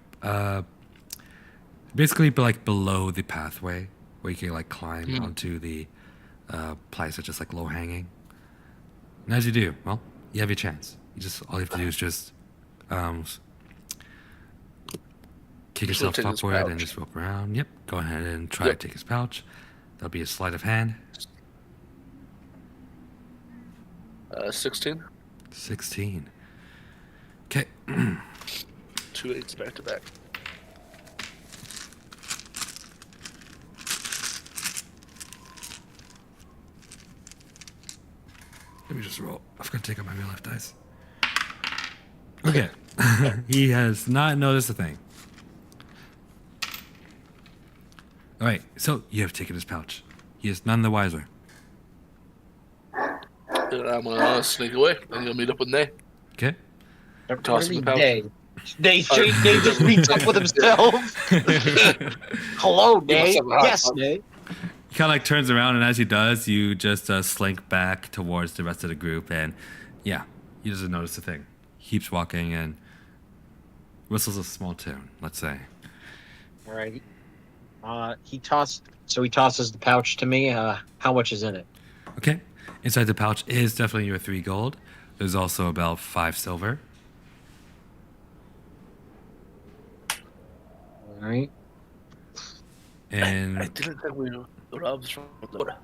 basically like below the pathway where you can like climb onto the planks that just like low hanging. And as you do, well, you have your chance. All you have to do is just kick yourself take his upward and pouch. just rope around. Yep, go ahead and try to take his pouch. That'll be a sleight of hand. 16. 16. Okay. 2 8s back to back. Let me just roll. I forgot to take out my real life dice. Okay. He has not noticed a thing. All right. So you have taken his pouch. He is none the wiser. And I'm gonna sneak away. I'm gonna meet up with Nay. Okay. Toss him the pouch. They just meets up with himself. Hello, Nay. must have a hot Yes, tub. Nay. He kind of like turns around, and as he does, you just slink back towards the rest of the group, and yeah, he doesn't notice a thing. He keeps walking and whistles a small tune, let's say. All right. He tosses the pouch to me. How much is in it? Okay. Inside the pouch is definitely your 3 gold. There's also about 5 silver. All right. I And, didn't think we robbed from the.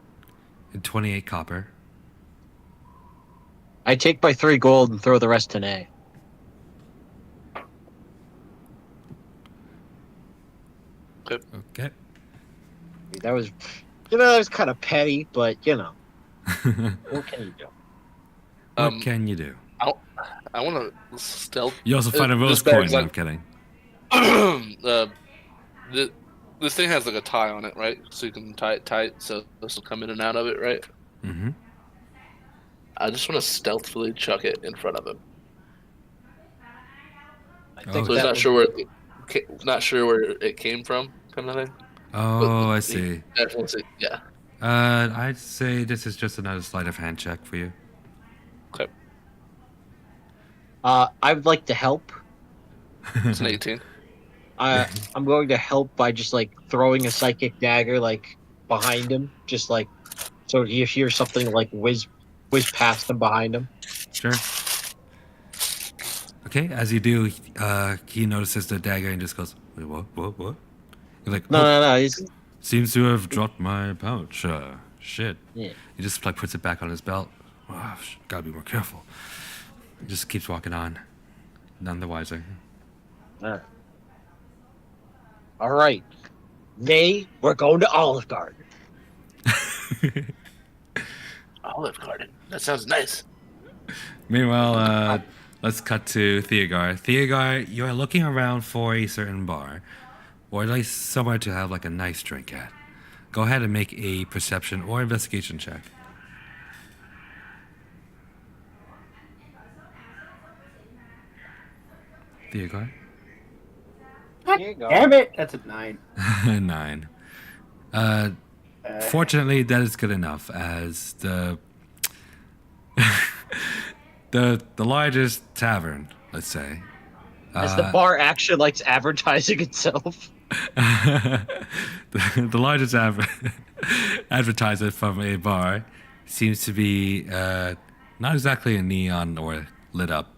and 28 copper. I take my 3 gold and throw the rest to Nay. Okay. That was kind of petty, but what can you do? What can you do? I want to stealth. You also find a rose this coin. bag's No, like- I'm kidding. This thing has like a tie on it, right? So you can tie it tight, so this will come in and out of it, right? Mm-hmm. I just want to stealthily chuck it in front of him. I Oh. think So he's that not sure where it came from, kind of thing. Oh, I see. Definitely, yeah. I'd say this is just another sleight of hand check for you. Okay, I would like to help. it's an 18. I'm going to help by just like throwing a psychic dagger like behind him, just like so he hears something like whiz past him behind him. Sure. Okay, as you do, he notices the dagger and just goes, "Wait, what? You're like, No. He's seems to have dropped my pouch. Shit." yeah. He just like puts it back on his belt. Oh, gotta be more careful. He just keeps walking on, none the wiser. All right. Nay, we're going to Olive Garden. Olive Garden. That sounds nice. Meanwhile, let's cut to Theogar. Theogar, you are looking around for a certain bar, or at least somewhere to have like a nice drink at. Go ahead and make a perception or investigation check. Theogar? God Here you go. damn it! That's a 9. 9. Fortunately, that is good enough, as the the largest tavern, let's say. As the bar actually likes advertising itself. The largest advertisement from a bar seems to be not exactly a neon or lit up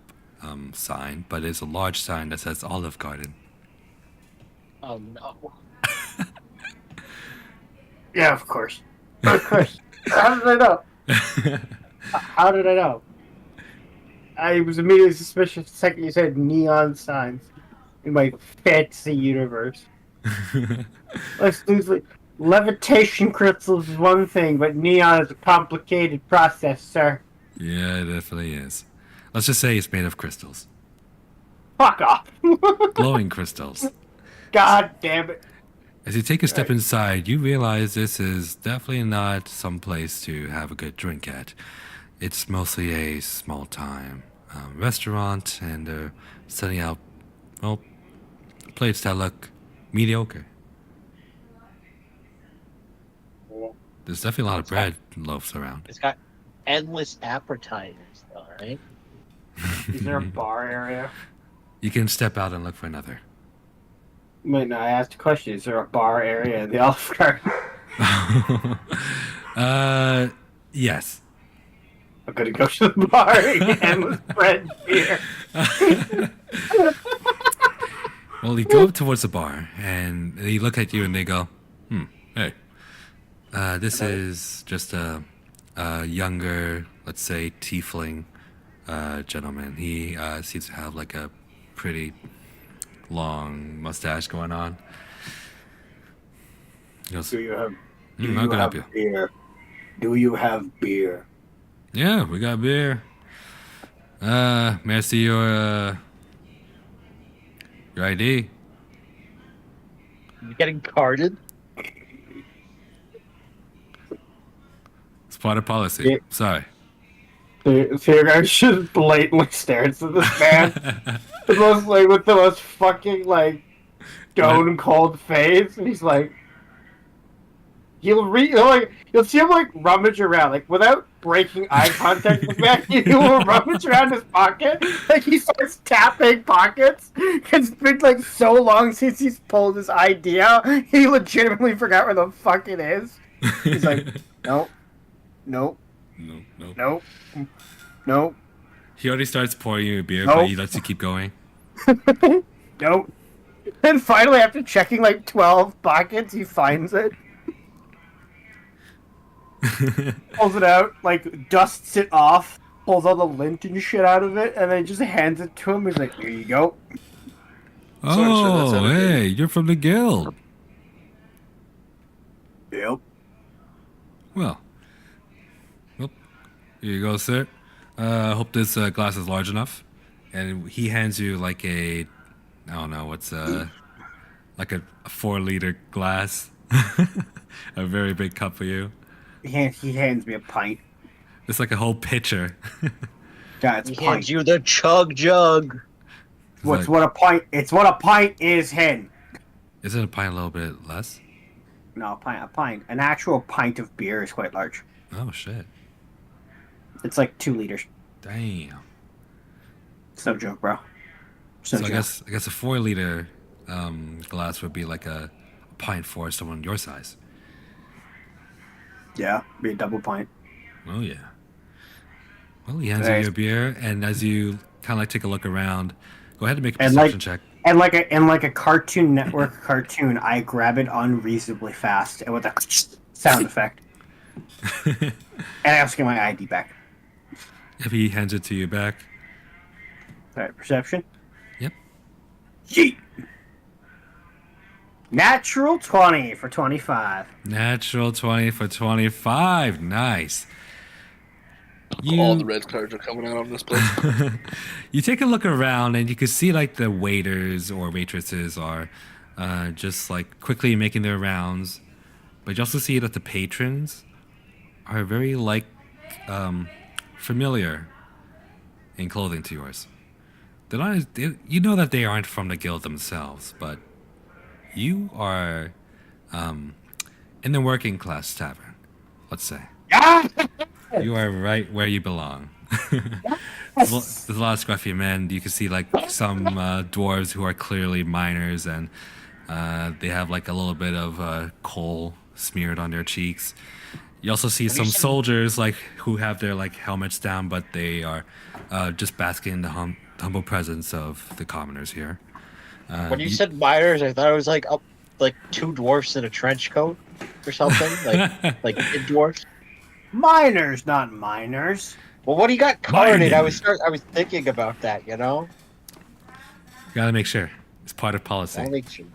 sign, but it's a large sign that says Olive Garden. Oh no. Yeah, of course. Of course. How did I know? How did I know? I was immediately suspicious the second you said neon signs in my fantasy universe. Let's lose levitation crystals is one thing, but neon is a complicated process, sir. Yeah, it definitely is. Let's just say it's made of crystals. Fuck off. glowing crystals. God damn it. As you take a step inside, you realize this is definitely not some place to have a good drink at. It's mostly a small time restaurant, and they're setting out, well, plates that look mediocre. There's definitely a lot of bread loaves around. It's got endless appetizers, though, right? Is there a bar area? You can step out and look for another. Wait, no, I asked a question. Is there a bar area in the Olive Garden? Yes. I'm gonna go to the bar again with bread and beer. Well, you go up towards the bar, and they look at you and they go, hey. This is just a younger, let's say, tiefling gentleman. He seems to have like a pretty long mustache going on. He goes, Do you have I'll go help you. beer? Do you have beer? Yeah, we got beer. May I see your ID? You getting carded? It's part of policy. Yeah. Sorry. So your guy just blatantly stares at this man. with the most fucking stone cold face, and he's like, you'll see him rummage around without breaking eye contact with man. He will rummage around his pocket, he starts tapping pockets. It's been so long since he's pulled his ID out. He legitimately forgot where the fuck it is. He's like, nope. No. He already starts pouring you a beer, but he lets you keep going. Nope. And finally, after checking 12 pockets, he finds it. Pulls it out, dusts it off, pulls all the lint and shit out of it, and then just hands it to him. He's like, here you go. Oh, hey, you're from the guild. Yep. Well, here you go, sir. I hope this glass is large enough. And he hands you I don't know, what's like a 4-liter glass. A very big cup for you. He hands me a pint. It's like a whole pitcher. Yeah, it's He pint. hands you the chug jug. It's what a pint is, hen. Isn't a pint a little bit less? No, a pint. An actual pint of beer is quite large. Oh, shit. It's 2 liters. Damn. It's no joke, bro. So I guess a 4-liter glass would be like a pint for someone your size. Yeah, be a double pint. Oh yeah. Well, he hands you your beer, and as you kind of take a look around, go ahead and make a perception check. And like a Cartoon Network cartoon, I grab it unreasonably fast and with a sound effect. And I ask him my ID back. If he hands it to you back. Alright, perception. Yep. Yeet! Natural 20 for 25. Natural 20 for 25. Nice. All the red cards are coming out on this place. You take a look around and you can see the waiters or waitresses are just quickly making their rounds, but you also see that the patrons are very familiar in clothing to yours. They're not. You know that they aren't from the guild themselves, but you are in the working class tavern, let's say. You are right where you belong. There's a lot of scruffy men. You can see some dwarves who are clearly miners, and they have a little bit of coal smeared on their cheeks. You also see some soldiers who have their helmets down, but they are just basking in the humble presence of the commoners here. When you said miners, I thought it was two dwarfs in a trench coat or something, like mid dwarfs. Miners, not miners. Well, what do you got carded? I was thinking about that. Gotta make sure it's part of policy. I'll make sure.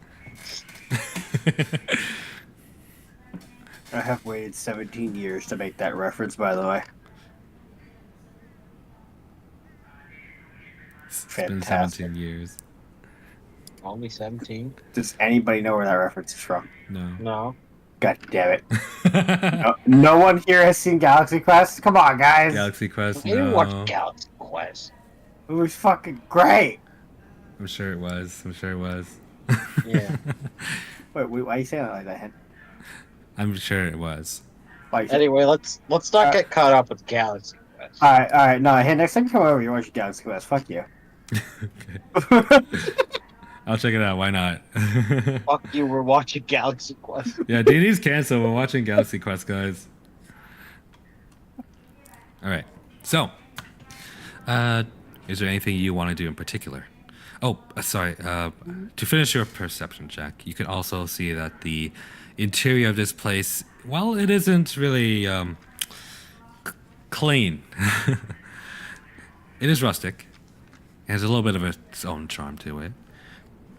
I have waited 17 years to make that reference, by the way. It's been Fantastic. 17 years. Only 17? Does anybody know where that reference is from? No. No. God damn it. No one here has seen Galaxy Quest? Come on, guys. Galaxy Quest, I didn't watch no. Galaxy Quest. It was fucking great. I'm sure it was. Yeah. Wait, why are you saying that like that, Hen? I'm sure it was. Why you saying- Anyway, let's not get caught up with Galaxy Quest. Alright, no, hey, next time you come over, you watch Galaxy Quest. Fuck you. Okay. I'll check it out. Why not? Fuck you, we're watching Galaxy Quest. Yeah, D&D's canceled. We're watching Galaxy Quest, guys. All right. So, is there anything you want to do in particular? Oh, sorry. To finish your perception check, you can also see that the interior of this place, while it isn't really clean, it is rustic. It has a little bit of its own charm to it.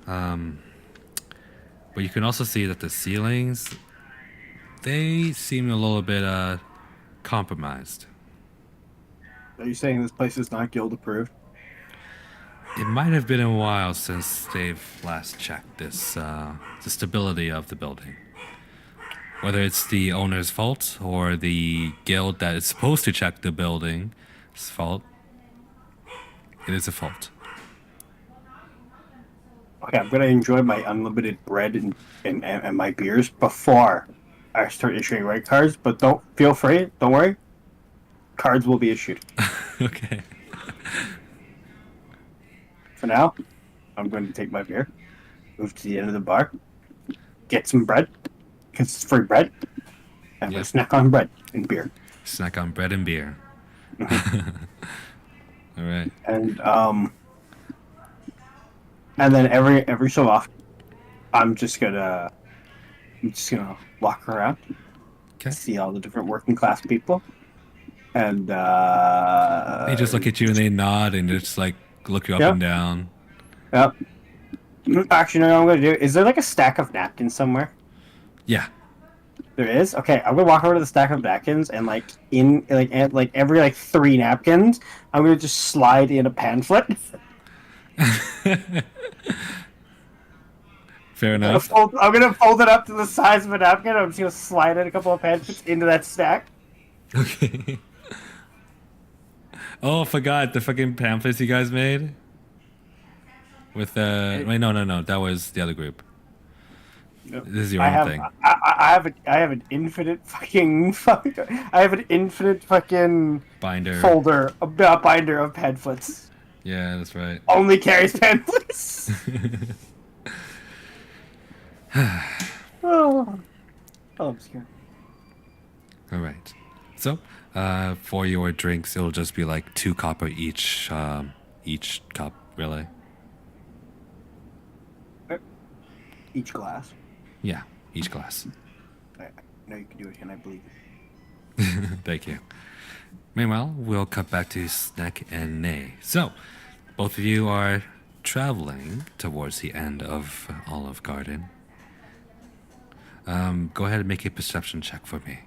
But you can also see that the ceilings, they seem a little bit compromised. Are you saying this place is not guild approved? It might have been a while since they've last checked this, the stability of the building. Whether it's the owner's fault or the guild that is supposed to check the building's fault, it is a fault. Okay, I'm gonna enjoy my unlimited bread and my beers before I start issuing rate cards, but don't worry. Cards will be issued. Okay. For now, I'm going to take my beer, move to the end of the bar, get some bread, because it's free bread, and I'm going Yep. to snack on bread and beer. Snack on bread and beer. All right. And then every so often, I'm just gonna walk around, Okay. see all the different working class people, and They just look at you and they nod and just like look you up Yep. and down. Yep. Actually, no, what I'm gonna do. Is there like a stack of napkins somewhere? Yeah. There is. Okay, I'm gonna walk over to the stack of napkins and every 3 napkins, I'm gonna just slide in a pamphlet. Fair enough. I'm gonna fold it up to the size of a napkin. I'm just gonna slide in a couple of pamphlets into that stack. Okay. Oh, I forgot the fucking pamphlets you guys made. With wait, no, that was the other group. Nope. This is your I own have, thing. I have an infinite fucking Binder. folder, a binder of pamphlets. Yeah, that's right. Only carries pamphlets. Oh, I'm scared. All right. So, for your drinks, it'll just be like 2 copper each cup, really. Each glass. Yeah, each glass. I know you can do it, and I believe it. Thank you. Meanwhile, we'll cut back to Snack and Nay. So, both of you are traveling towards the end of Olive Garden. Go ahead and make a perception check for me.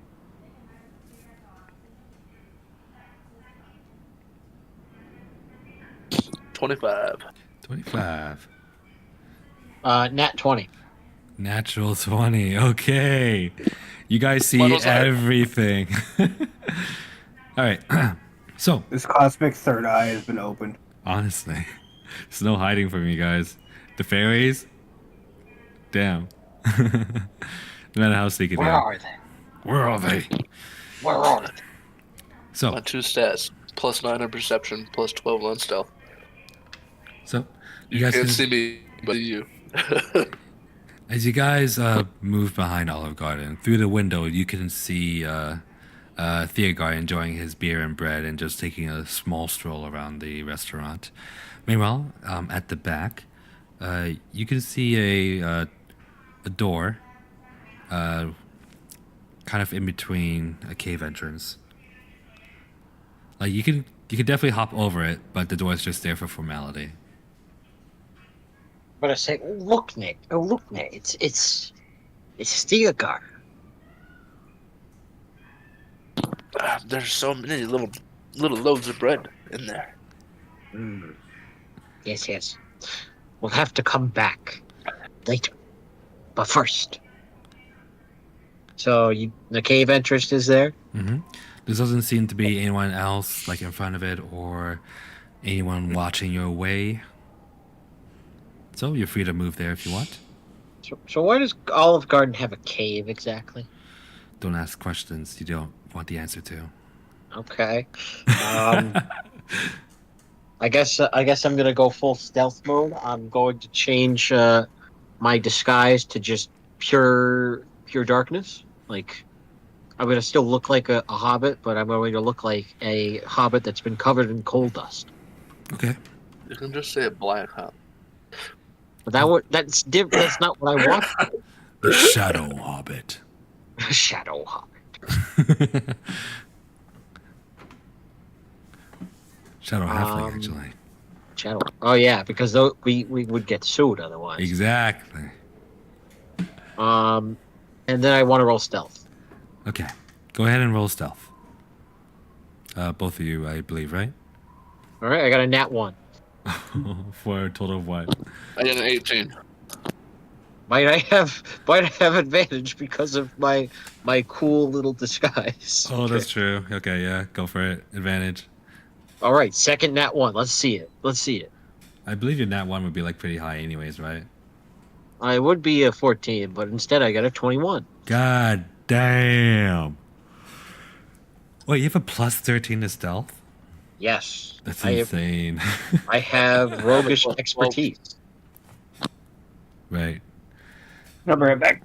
25. 25. Nat 20. Natural 20. Okay. You guys see What was that? everything. All right. So, This cosmic third eye has been opened. honestly, there's no hiding from you guys. The fairies? Damn. No matter how sneaky they Where are. are they? Where are they? Where are they? So, My 2 stats. +9 on perception, +12 on stealth. you You guys can't can- see me, but you. As you guys move behind Olive Garden, through the window you can see Theogar enjoying his beer and bread and just taking a small stroll around the restaurant. Meanwhile, at the back, you can see a door, kind of in between a cave entrance. Like you can definitely hop over it, but the door is just there for formality. But I say, oh, look, Nick. It's Steelgar. There's so many little loaves of bread in there. Yes. We'll have to come back later. But first. So the cave entrance is there? There doesn't seem to be anyone else like in front of it or anyone watching your way. So you're free to move there if you want. So why does Olive Garden have a cave exactly? Don't ask questions you don't want the answer to. Okay. I guess I'm gonna go full stealth mode. I'm going to change my disguise to just pure darkness. Like I'm gonna still look like a hobbit, but I'm going to look like a hobbit that's been covered in coal dust. Okay. You can just say a black hop. But that's different. That's not what I want. The Shadow Hobbit. Shadow hobbit. Shadow Halfling, actually. Shadow. Oh yeah, because we would get sued otherwise. Exactly. And then I want to roll stealth. Okay. Go ahead and roll stealth. Both of you, I believe, right? All right, I got a nat 1. For a total of what? I got an 18. Might I have advantage because of my cool little disguise? Oh, that's true. Okay, yeah. Go for it. Advantage. All right, second nat 1. Let's see it. I believe your nat 1 would be like pretty high anyways, right? I would be a 14, but instead I got a 21. God damn. Wait, you have a plus 13 to stealth? Yes. That's insane. I have roguish expertise. Right. I'll bring it back.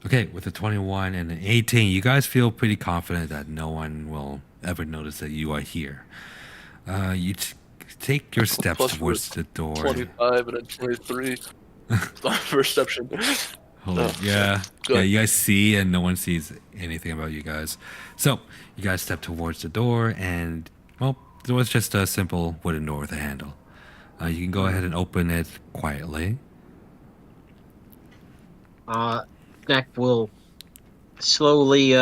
Okay, with a 21 and an 18, you guys feel pretty confident that no one will ever notice that you are here. You take your steps Plus towards the door. 25 and a 23. Perception. Yeah. Good. Yeah, you guys see and no one sees anything about you guys. So, you guys step towards the door and, well, the door is just a simple wooden door with a handle. You can go ahead and open it quietly. Snack will slowly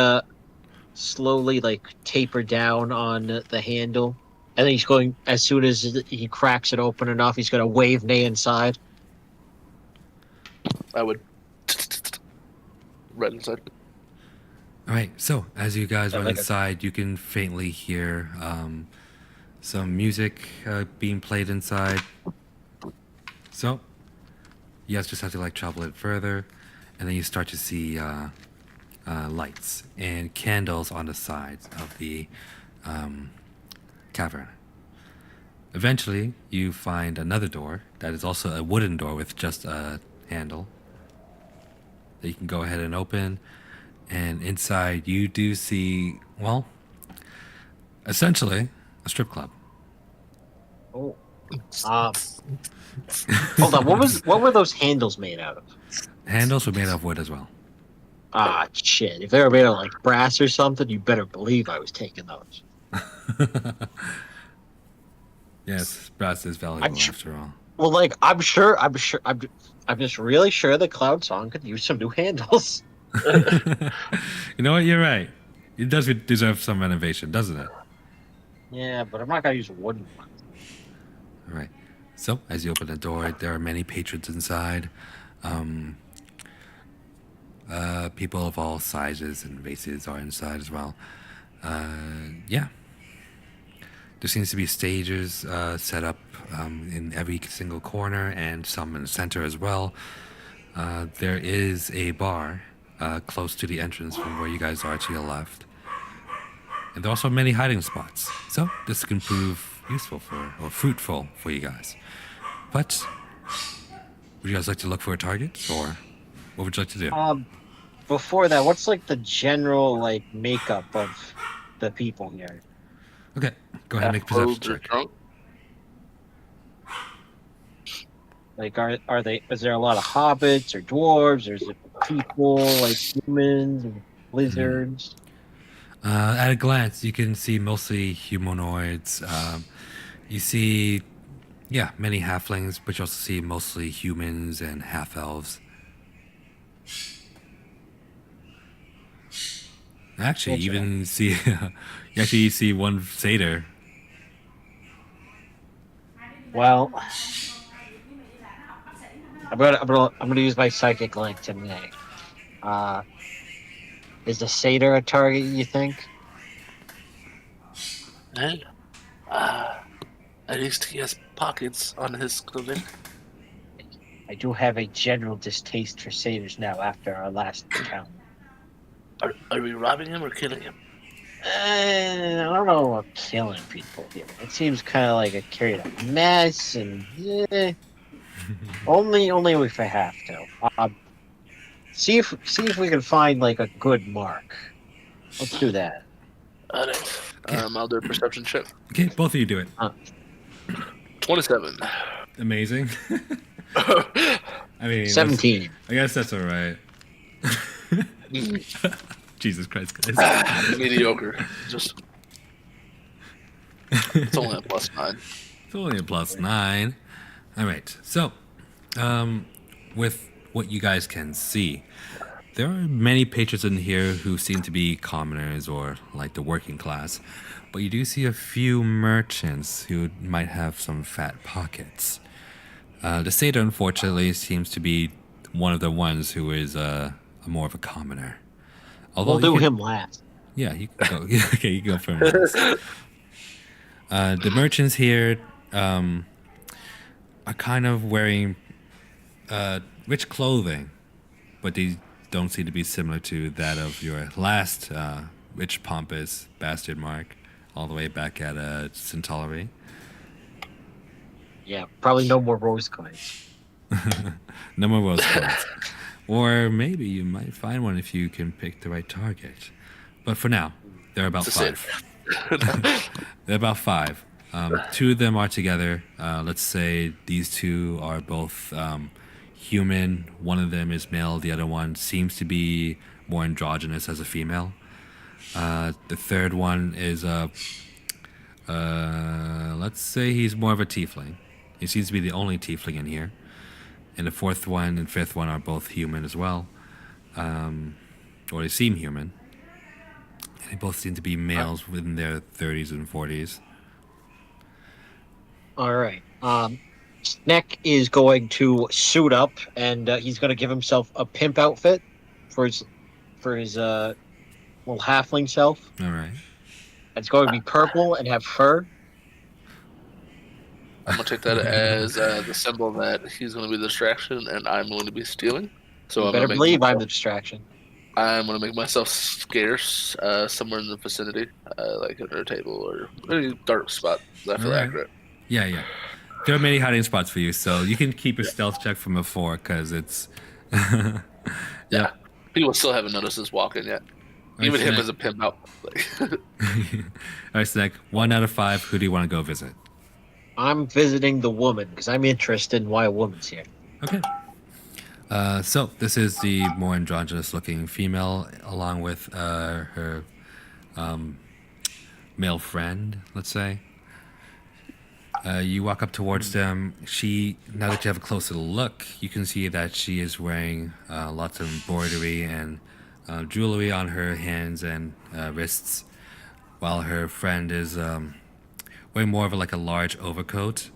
like taper down on the handle. And then he's going, as soon as he cracks it open enough, he's going to wave Nay inside. I would. Right inside. All right, so as you guys I run like it. inside, you can faintly hear some music being played inside. So you guys just have to like travel it further, and then you start to see lights and candles on the sides of the cavern. Eventually, you find another door that is also a wooden door with just a handle that you can go ahead and open. And inside, you do see, well, essentially a strip club. Oh. Hold on. What were those handles made out of? Handles were made of wood as well. Ah, shit. If they were made of like brass or something, you better believe I was taking those. Yes, brass is valuable I'm after all. Well, like I'm just really sure the Cloud Song could use some new handles. You know what? You're right. It does deserve some renovation, doesn't it? Yeah, but I'm not gonna use a wooden one. All right. So, as you open the door, there are many patrons inside. People of all sizes and races are inside as well. Yeah. There seems to be stages set up in every single corner and some in the center as well. There is a bar close to the entrance from where you guys are to your left. And there are also many hiding spots. So this can prove useful or fruitful for you guys. But would you guys like to look for a target, or what would you like to do? Before that, what's like the general like makeup of the people here? Okay, go ahead and make a perception Clothed or check. drunk. Like, are they? Is there a lot of hobbits or dwarves, or is it people like humans and lizards? At a glance, you can see mostly humanoids. You see, yeah, many halflings, but you also see mostly humans and half-elves. Actually, you even see, you actually see one satyr. Well, I'm gonna use my psychic link today. Uh, is the satyr a target? You think? Hey, uh, at least he has pockets on his clothing. I do have a general distaste for satyrs now after our last encounter. Are we robbing him or killing him? I don't know about killing people here. It seems kind of like it carried a mess, and only if I have to. See if we can find like a good mark. Let's do that. Alright. I'll do a perception check. Okay, both of you do it. 27. Amazing. I mean, 17. I guess that's all right. Jesus Christ, guys. Mediocre. Just. It's only a +9. It's only a +9. All right. So, with what you guys can see, there are many patrons in here who seem to be commoners or like the working class, but you do see a few merchants who might have some fat pockets. The satyr, unfortunately, seems to be one of the ones who is more of a commoner. Although We'll do you can- him last. Yeah, you can go. Okay, you can go for him. Last. The merchants here are kind of wearing rich clothing, but they don't seem to be similar to that of your last rich, pompous bastard mark, all the way back at Centauri. Yeah, probably no more rose coins. No more rose quartz. Or maybe you might find one if you can pick the right target. But for now, there are about It's a 5. There are about 5. 2 of them are together. Let's say these 2 are both human. One of them is male. The other one seems to be more androgynous as a female. The third one is let's say he's more of a tiefling. He seems to be the only tiefling in here. And the fourth one and fifth one are both human as well. Or they seem human. And they both seem to be males within their 30s and 40s. All right. Sneck is going to suit up, and he's going to give himself a pimp outfit for his little halfling self. All right. It's going to be purple and have fur. I'm gonna take that as the symbol that he's gonna be the distraction and I'm going to be stealing. So You I'm better gonna believe I'm myself, the distraction. I'm gonna make myself scarce somewhere in the vicinity, like under a table or any dark spot that I feel Alright. accurate. Yeah. There are many hiding spots for you, so you can keep your stealth check from before, because it's... Yeah. People still haven't noticed us walking yet. Even him Snack. as a pimp out. Like, Alright, Snack. 1 out of 5, who do you want to go visit? I'm visiting the woman because I'm interested in why a woman's here. Okay. So this is the more androgynous looking female, along with her male friend, let's say. You walk up towards them. Now that you have a closer look, you can see that she is wearing lots of embroidery and jewelry on her hands and wrists, while her friend is wearing more of like a large overcoat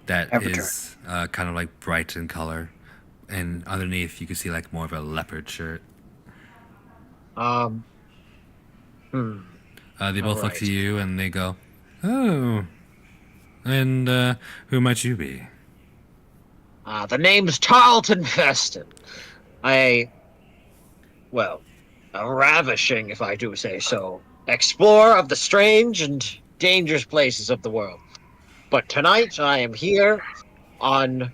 that Avatar. is kind of like bright in color, and underneath you can see like more of a leopard shirt. They both look Alright. to you and they go, "Oh, and who might you be?" The name's Tarleton Feston. A ravishing, if I do say so, explorer of the strange and dangerous places of the world. But tonight I am here on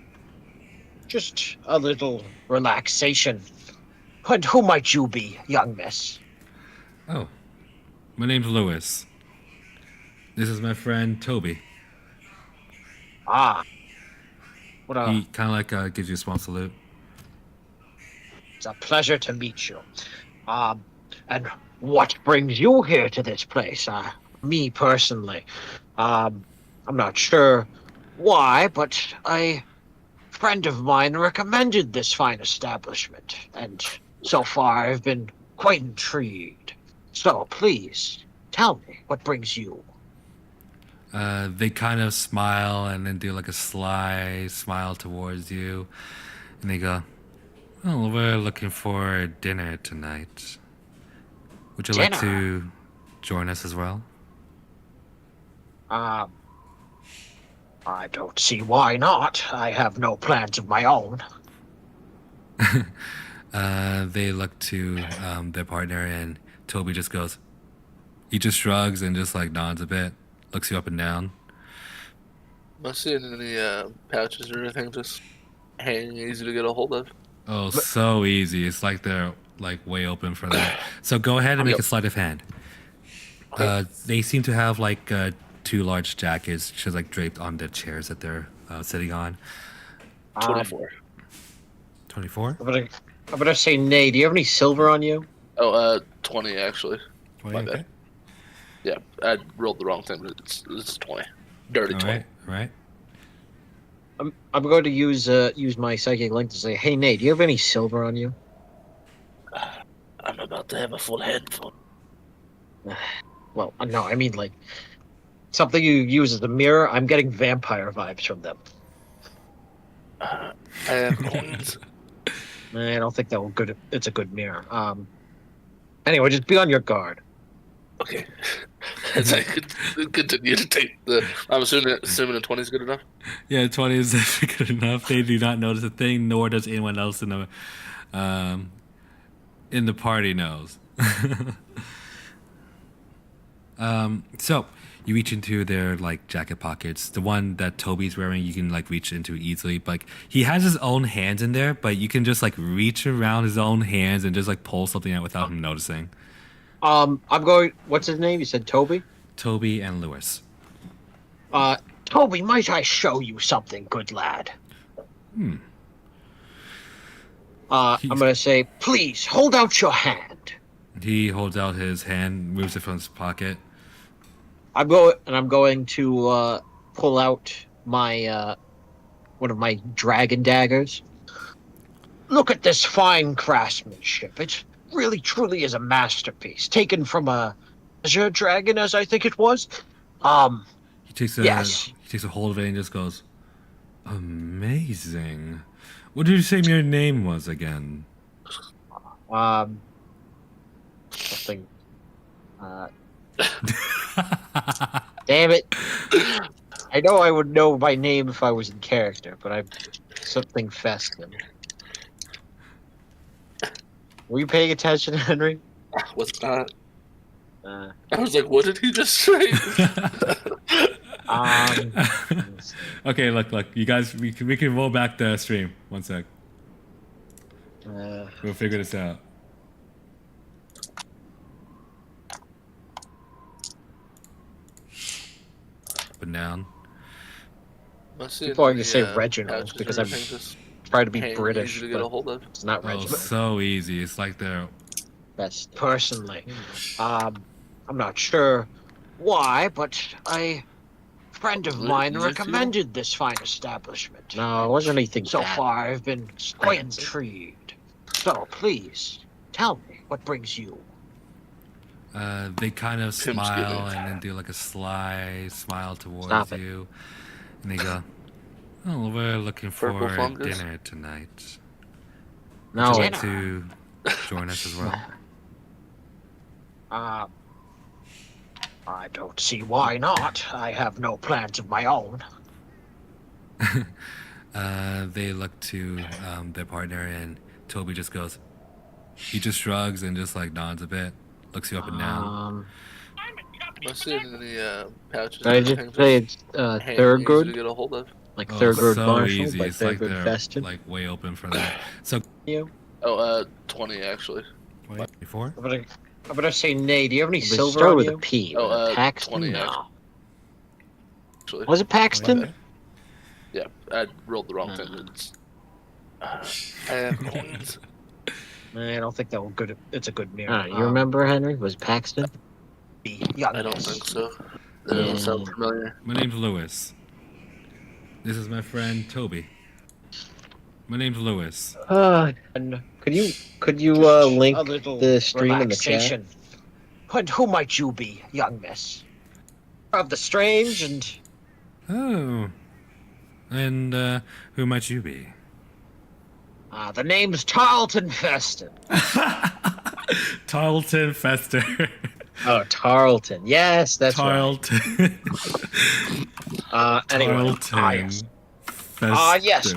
just a little relaxation. And who might you be, young miss? "Oh, my name's Lewis. This is my friend Toby." Ah, what a He kind of like gives you a small salute. It's a pleasure to meet you. And what brings you here to this place? Me personally, I'm not sure why, but a friend of mine recommended this fine establishment, and so far I've been quite intrigued. So please, tell me, what brings you? They kind of smile and then do like a sly smile towards you, and they go, "Well, we're looking for dinner tonight. Would you like Dinner? to join us as well?" Um, I don't see why not. I have no plans of my own. They look to their partner, and Toby just goes. He just shrugs and just like nods a bit, looks you up and down. Am I seeing any pouches or anything just hanging easy to get a hold of? Oh, so easy. It's like they're like way open for that. So go ahead and make a sleight of hand. They seem to have like two large jackets just like draped on the chairs that they're sitting on. 24. 24? I'm gonna say nay. Do you have any silver on you? Oh, 20 actually. 20, My bad. okay. Yeah, I rolled the wrong thing, but it's 20. Dirty All 20. right, all right. I'm going to use my psychic link to say, hey Nate, do you have any silver on you? I'm about to have a full head full. Well, no, I mean like something you use as a mirror. I'm getting vampire vibes from them. I have coins. I don't think that will good. It's a good mirror. Anyway, just be on your guard. Okay. As I continue to take the. I'm assuming a 20 is good enough. Yeah, 20 is good enough. They do not notice a thing, nor does anyone else in the party knows. So you reach into their like jacket pockets. The one that Toby's wearing, you can like reach into easily. Like he has his own hands in there, but you can just like reach around his own hands and just like pull something out without him noticing. I'm going. What's his name? You said Toby. Toby and Lewis. Toby, might I show you something, good lad? I'm gonna say, please hold out your hand. He holds out his hand, moves it from his pocket. I'm going to pull out my one of my dragon daggers. Look at this fine craftsmanship. It really, truly is a masterpiece, taken from a azure dragon, as I think it was. He takes a Yes. he takes a hold of it and just goes, "Amazing. What did you say your name was again?" Something. Damn it! I know I would know my name if I was in character, but I'm something Festin. Were you paying attention, Henry? What's not? Uh, I was like, what did he just say? Okay, look. You guys, we can roll back the stream. One sec. We'll figure this out. Up and down. People are going to say Reginald because I'm trying to be British, Easy to get a but hold of. it's not Oh, Reginald. so easy. It's like they're Best. Personally, I'm not sure why, but a friend of mine Is it you? recommended this fine establishment. No, it wasn't anything So bad. far, I've been quite Fancy. intrigued. So please, tell me what brings you. they kind of Pimp smile skinny. and then do like a sly smile towards Stop it. you, and they go, "Oh, we're looking for Purple fungus? dinner tonight. No, Would you like Dinner? to join us as well?" I don't see why not. I have no plans of my own. They look to their partner, and Toby just goes. He just shrugs and just like nods a bit, looks you up and down. Am I seeing any pouches? Did I or just anything say it's hanging easy to Thurgood? get a hold of? Like Oh, Thurgood so Marshall? easy. Like It's like Thurgood they're Festin? like way open for that. So You? Oh, 20 actually. 24. I'm gonna say nay. Do you have any We silver start on with you? a P. Oh, Paxton? 20 No. actually. Was it Paxton? Okay. Yeah, I rolled the wrong thing. It's, I have coins. I don't think that will good. It's a good mirror. You remember, Henry? Was it Paxton? I don't think so. That doesn't sound familiar. My name's Lewis. This is my friend Toby. My name's Lewis. And could you link A little the stream in the chat? relaxation. And who might you be, young miss? of the strange, and Oh. And who might you be? the name's Tarleton Feston. Tarleton Fester. Oh, Tarleton. Yes, that's Tarleton. right. Anyway. Tarleton. Yes,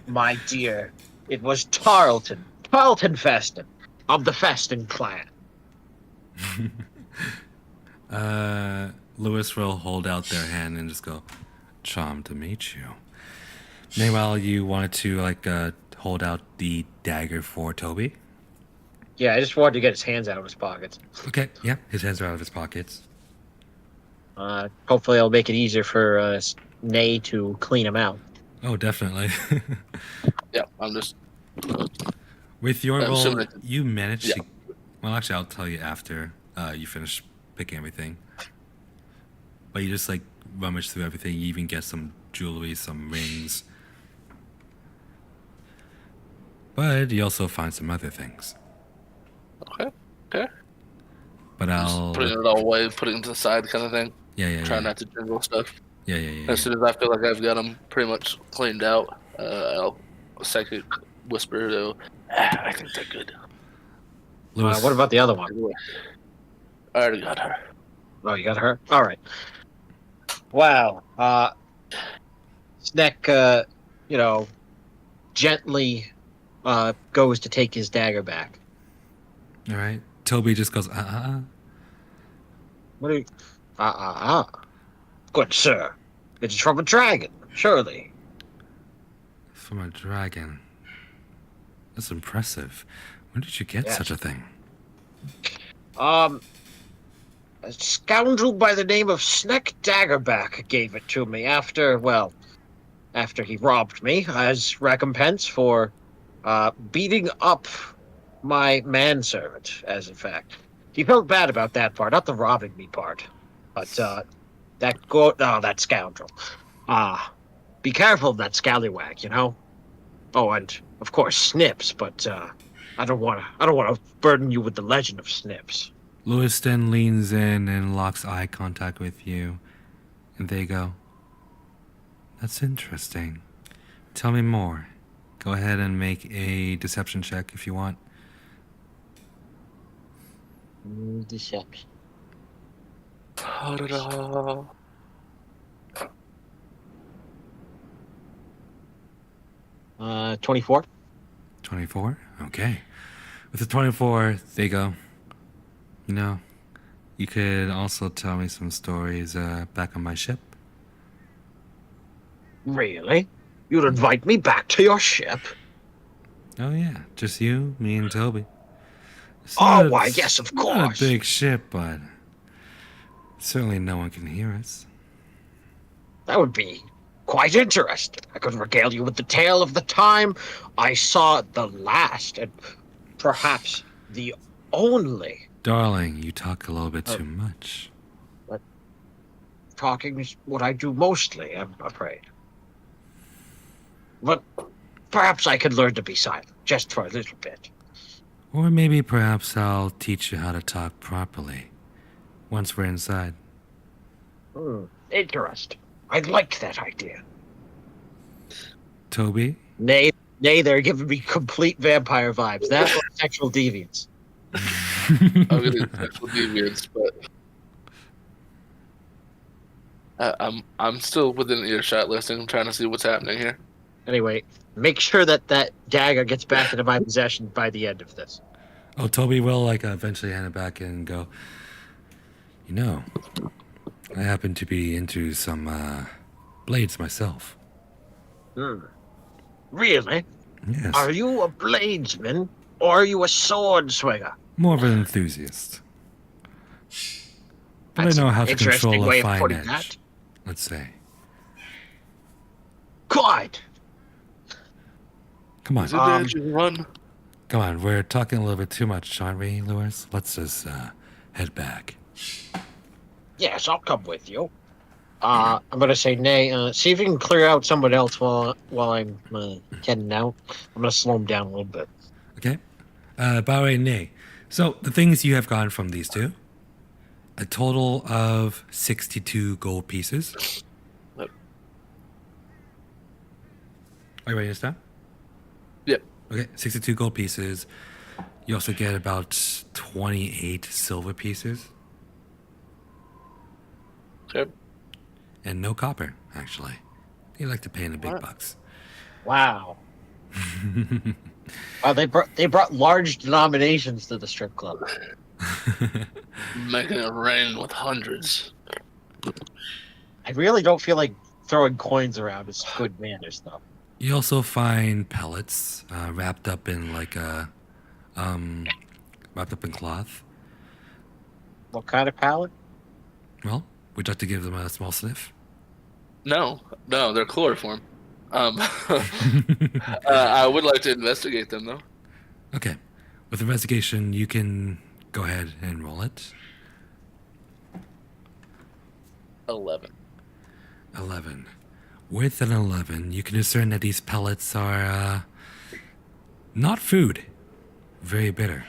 my dear. It was Tarleton. Tarleton Feston of the Feston clan. Lewis will hold out their hand and just go, "Charmed to meet you." Meanwhile, you wanted to hold out the dagger for Toby. Yeah, I just wanted to get his hands out of his pockets. Okay, yeah, his hands are out of his pockets. Hopefully, it'll make it easier for Nay to clean him out. Oh, definitely. Yeah, I'm just. With your I'm roll, assuming- you managed Yeah. to. Well, actually, I'll tell you after you finish picking everything. But you just rummage through everything. You even get some jewelry, some rings. But you also find some other things. Okay. Okay. But I'll. Just putting it all away, putting it to the side, kind of thing. Yeah. Trying not to jingle stuff. Yeah. As soon as I feel like I've got them pretty much cleaned out, I'll psychic whisper to. I think they're good. Lewis, What about the other one? I already got her. Oh, you got her? All right. Wow. Sneck, gently goes to take his dagger back. All right. Toby just goes, What are you... Good sir. It's from a dragon, surely. From a dragon. That's impressive. When did you get Yes. such a thing? A scoundrel by the name of Sneck Daggerback gave it to me after he robbed me as recompense for beating up my manservant, as in fact. He felt bad about that part, not the robbing me part. But that scoundrel. Be careful of that scallywag, you know? Oh, and of course Snips, but I don't want to burden you with the legend of Snips. Lewis then leans in and locks eye contact with you. And they go, "That's interesting. Tell me more." Go ahead and make a deception check if you want. Deception. Ta-da-da. 24. 24? Okay. With the 24, they go, you could also tell me some stories back on my ship. Really? You'd invite me back to your ship? Oh, yeah. Just you, me, and Toby. It's Oh, not- why, yes, of Not course. a big ship, but certainly no one can hear us. That would be quite interesting. I could regale you with the tale of the time I saw the last and perhaps the only. Darling, you talk a little bit too much. Talking is what I do mostly, I'm afraid. But perhaps I could learn to be silent, just for a little bit. Or maybe perhaps I'll teach you how to talk properly once we're inside. Interesting. I like that idea. Toby? Nay, they're giving me complete vampire vibes. That's what sexual deviance. I'm gonna sexual deviance, but I'm still within earshot listening, trying to see what's happening here. Anyway, make sure that dagger gets back into my possession by the end of this. Oh, Toby will eventually hand it back and go, I happen to be into some blades myself. Really? Yes. Are you a bladesman or are you a sword swinger? More of an enthusiast. But That's I know an how to interesting control way a of fine putting edge. that. Let's say. Come on. Is it that you run? Come on. We're talking a little bit too much, aren't we, Lewis? Let's just head back. Yes, I'll come with you. I'm gonna say nay. See if you can clear out someone else while I'm heading out. I'm gonna slow him down a little bit. Okay. By the way, Nay. So the things you have gotten from these two, A total of 62 gold pieces. Yep. Are you writing this down? Yep. Okay, 62 gold pieces. You also get about 28 silver pieces. Okay. And no copper, actually. They like to pay in the big What? bucks. Wow. Wow, they brought large denominations to the strip club. Making it rain with hundreds. I really don't feel like throwing coins around is good manners, though. You also find pellets wrapped up in wrapped up in cloth. What kind of pallet? Well, would you like to give them a small sniff? No, they're chloroform. I would like to investigate them though. Okay. With investigation, you can go ahead and roll it. 11. 11. With an 11, you can discern that these pellets are not food. Very bitter.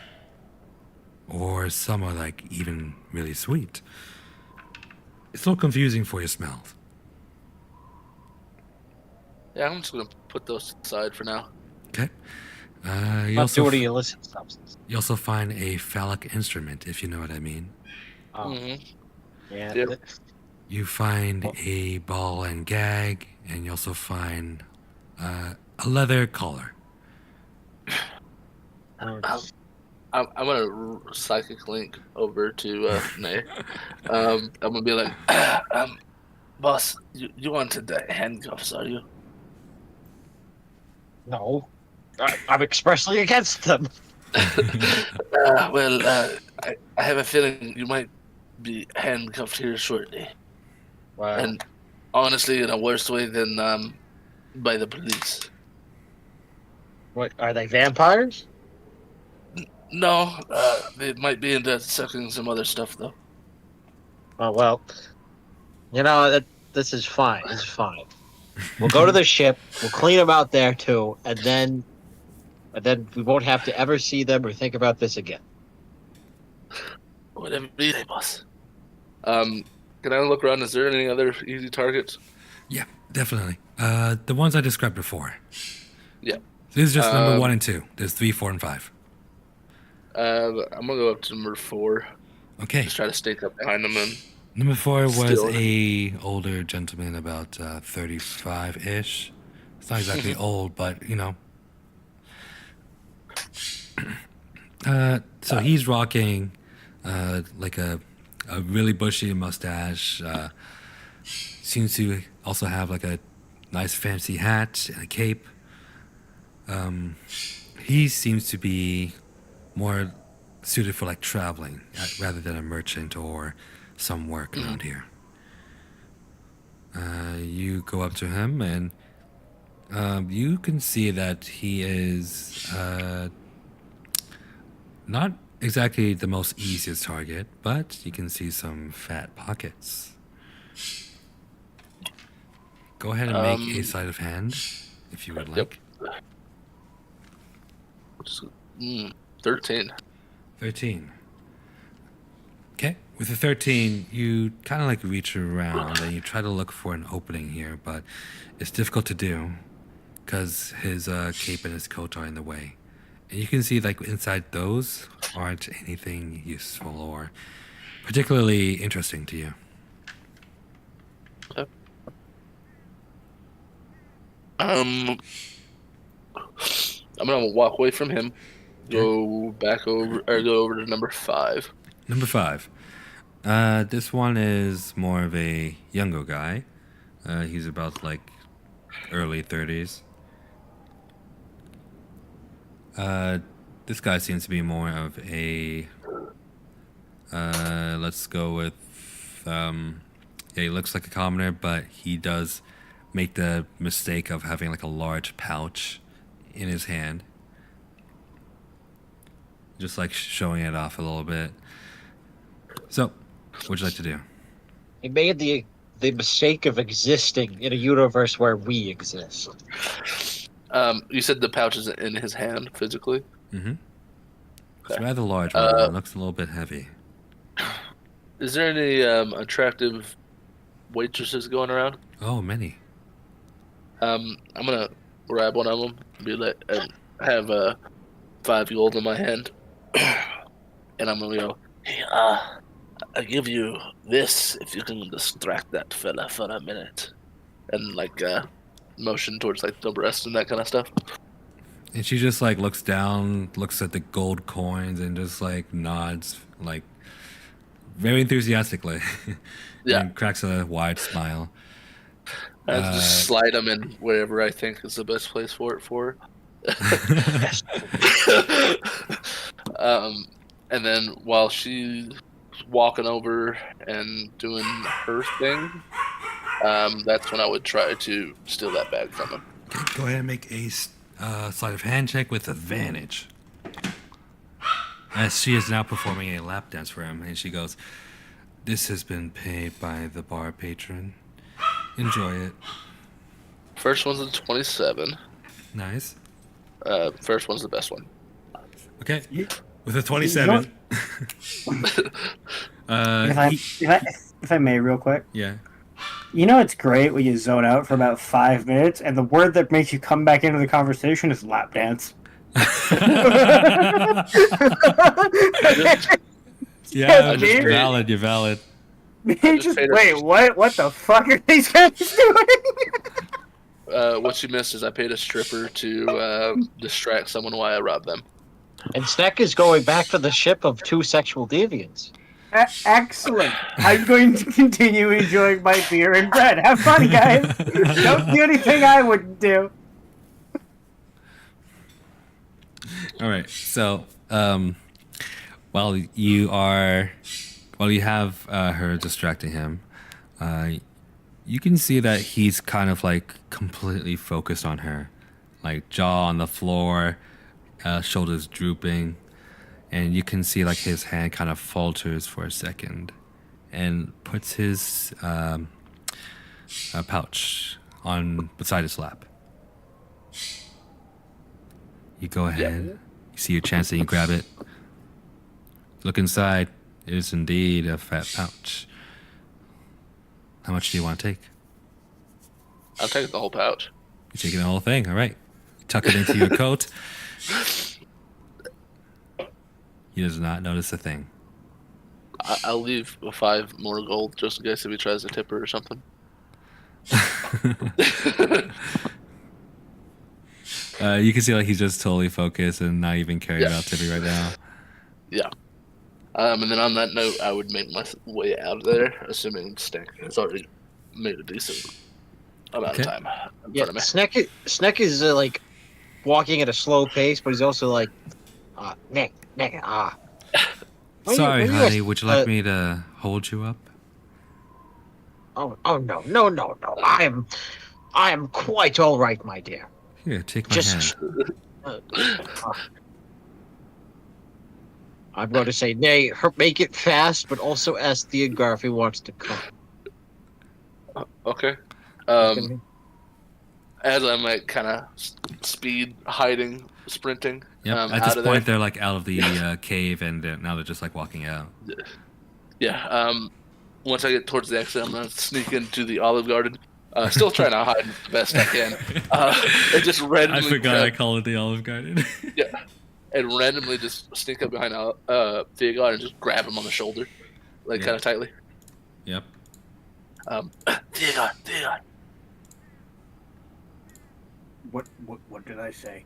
Or some are like even really sweet. It's a little confusing for your smells. Yeah, I'm just gonna put those aside for now. Okay. You Not also doing illicit substance. you also find a phallic instrument, if you know what I mean. Oh, Mm-hmm. yeah. Yep. You find a ball and gag, and you also find a leather collar. I'm gonna psychic link over to Nay. I'm gonna be like, boss, you wanted the handcuffs, are you? No. I'm expressly against them. I have a feeling you might be handcuffed here shortly, Wow. and honestly, in a worse way than by the police. What, are they vampires? No, they might be into sucking some other stuff though. Oh, well, this is fine. It's fine. We'll go to the ship. We'll clean them out there too, and then we won't have to ever see them or think about this again. Whatever you say, boss. Can I look around? Is there any other easy targets? Yeah, definitely. The ones I described before. Yeah. This is just number 1 and 2. There's 3, 4, and 5. I'm gonna go up to number 4. Okay. Just try to stake up behind them and Number 4 was Still. a older gentleman, about 35-ish. It's not exactly old, but you know. So he's rocking like a really bushy mustache. Seems to also have like a nice fancy hat and a cape. He seems to be more suited for like traveling rather than a merchant or some work around here. You go up to him and you can see that he is not exactly the most easiest target, but you can see some fat pockets. Go ahead and make a sleight of hand if you would like. 13. 13. Okay. With the 13, you kind of like reach around and you try to look for an opening here, but it's difficult to do because his cape and his coat are in the way. And you can see like inside those aren't anything useful or particularly interesting to you. Okay. I'm gonna walk away from him, go over to number 5. Number 5. This one is more of a younger guy. He's about like early 30s. This guy seems to be more of a let's go with he looks like a commoner, but he does make the mistake of having like a large pouch in his hand, just like showing it off a little bit. So what would you like to do? He made the mistake of existing in a universe where we exist. You said the pouch is in his hand physically. Mm-hmm. It's Okay. a rather large one. It looks a little bit heavy. Is there any attractive waitresses going around? Oh, many. I'm gonna grab one of them, and have 5 gold in my hand, and I'm gonna go. Hey, I give you this if you can distract that fella for a minute, and like motion towards like the breast and that kind of stuff. And she just like looks down, looks at the gold coins, and just like nods, like very enthusiastically, Yeah. and cracks a wide smile. I just slide them in wherever I think is the best place for it for. And then while she's walking over and doing her thing, that's when I would try to steal that bag from him. Okay, go ahead and make a sleight of hand check with advantage. As she is now performing a lap dance for him, and she goes, "This has been paid by the bar patron. Enjoy it." First one's a 27. Nice. First one's the best one. Okay. With a 27. If I may, real quick. Yeah. You know it's great when you zone out for about 5 minutes, and the word that makes you come back into the conversation is lap dance. Yeah, dude. you're valid. You're valid. Wait, what? What the fuck are these guys doing? What she missed is I paid a stripper to distract someone while I robbed them. And Snack is going back to the ship of 2 sexual deviants. Excellent. I'm going to continue enjoying my beer and bread. Have fun, guys. Don't do anything I wouldn't do. All right. So, while you have her distracting him, you can see that he's kind of like completely focused on her, like jaw on the floor, shoulders drooping, and you can see like his hand kind of falters for a second, and puts his pouch on beside his lap. You go ahead. Yeah. You see your chance, and you grab it. Look inside. It is indeed a fat pouch. How much do you want to take? I'll take the whole pouch. You're taking the whole thing. All right. You tuck it into your coat. He does not notice a thing. I'll leave 5 more gold just in case if he tries to tip her or something. You can see like he's just totally focused and not even caring about tipping right now. Yeah. And then on that note, I would make my way out of there, assuming Snack has already made a decent amount of time in front of me. Snack is like walking at a slow pace, but he's also like, Nick, Sorry, honey. Would you like me to hold you up? Oh no. I am quite all right, my dear. Here, take my hand. I'm going to say, nay, make it fast, but also ask the Agar if he wants to come. Okay. As I'm like kind of speed, hiding, sprinting. Yep. At this point, they're like out of the cave, and now they're just like walking out. Yeah. Once I get towards the exit, I'm gonna sneak into the Olive Garden. Still trying to hide the best I can. And just randomly. I forgot I called it the Olive Garden. Yeah. And randomly just sneak up behind Theogar and just grab him on the shoulder, like kind of tightly. Yep. Theogar. What did I say?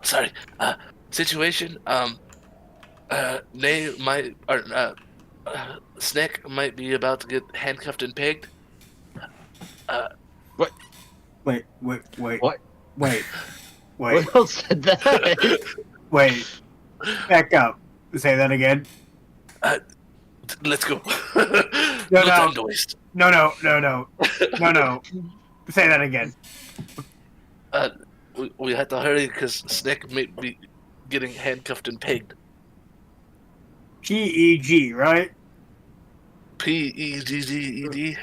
Sorry. Situation. Nay might Snack might be about to get handcuffed and pegged. What? Wait. What? Wait. What else said that? Wait. Back up. Say that again. Let's go. No. time to waste. No. Say that again. We had to hurry because Snack may be getting handcuffed and pegged. PEG, right? PEGGED.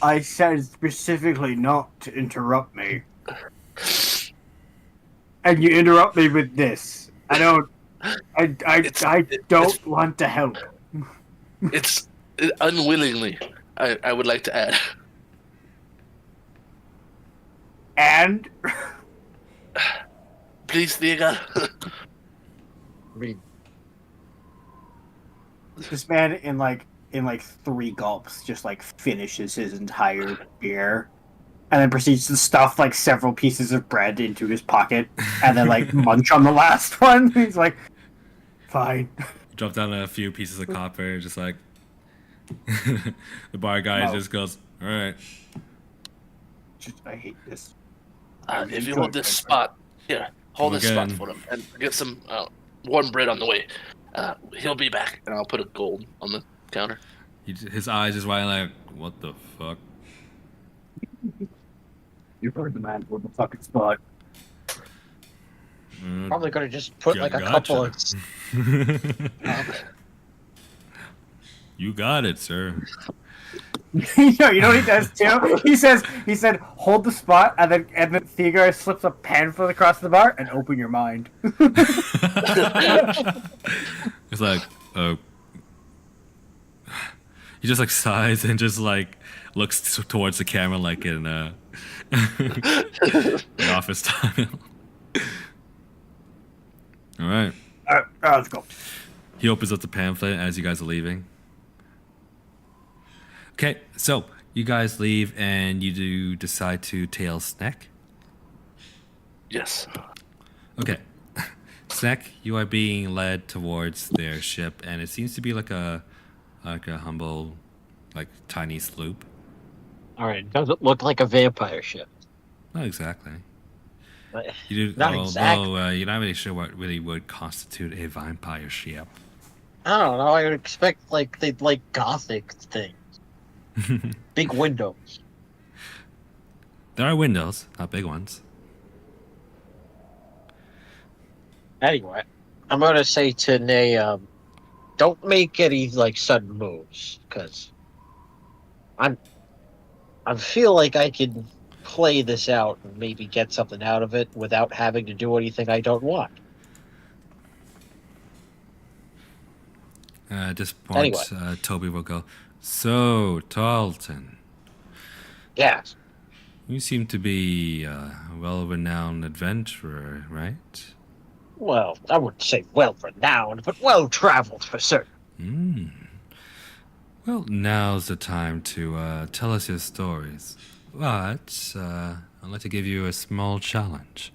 I said specifically not to interrupt me. And you interrupt me with this. I don't I don't want to help. It's unwillingly. I would like to add. And Please, Vega. I mean, this man in like 3 gulps just like finishes his entire beer, and then proceeds to stuff like several pieces of bread into his pocket, and then like munch on the last one. He's like, "Fine." Drop down a few pieces of copper, just like the bar guy Wow. just goes, all right. I hate this. If you hold this spot here, hold this spot Again. for him, and get some warm bread on the way. He'll be back, and I'll put a gold on the counter. His eyes just wide like, what the fuck? You've heard the man hold the fucking spot. probably could have just put like a Gotcha. couple of. You got it, sir. You know what he does too? He said, hold the spot, and then Thegar slips a pamphlet across the bar and open your mind. It's like, oh. He just like sighs and just like looks towards the camera like in in office time. All right. Alright, let's go. He opens up the pamphlet as you guys are leaving. Okay, so you guys leave and you do decide to tail Snack. Yes. Okay. Snack, you are being led towards their ship, and it seems to be like a humble, like tiny sloop. All right, does it look like a vampire ship? Not exactly. But- You do, Not although exactly. you're not really sure what really would constitute a vampire ship. I don't know. I would expect like they'd like gothic things, big windows. There are windows, not big ones. Anyway, I'm gonna say to Nay, don't make any like sudden moves, because I feel like I can play this out and maybe get something out of it without having to do anything I don't want. At this point, Anyway. Toby will go, "So, Tarleton, Yes. you seem to be a well-renowned adventurer, right?" Well, I wouldn't say well renowned, but well traveled for certain. Hmm. Well, now's the time to tell us your stories. But I'd like to give you a small challenge.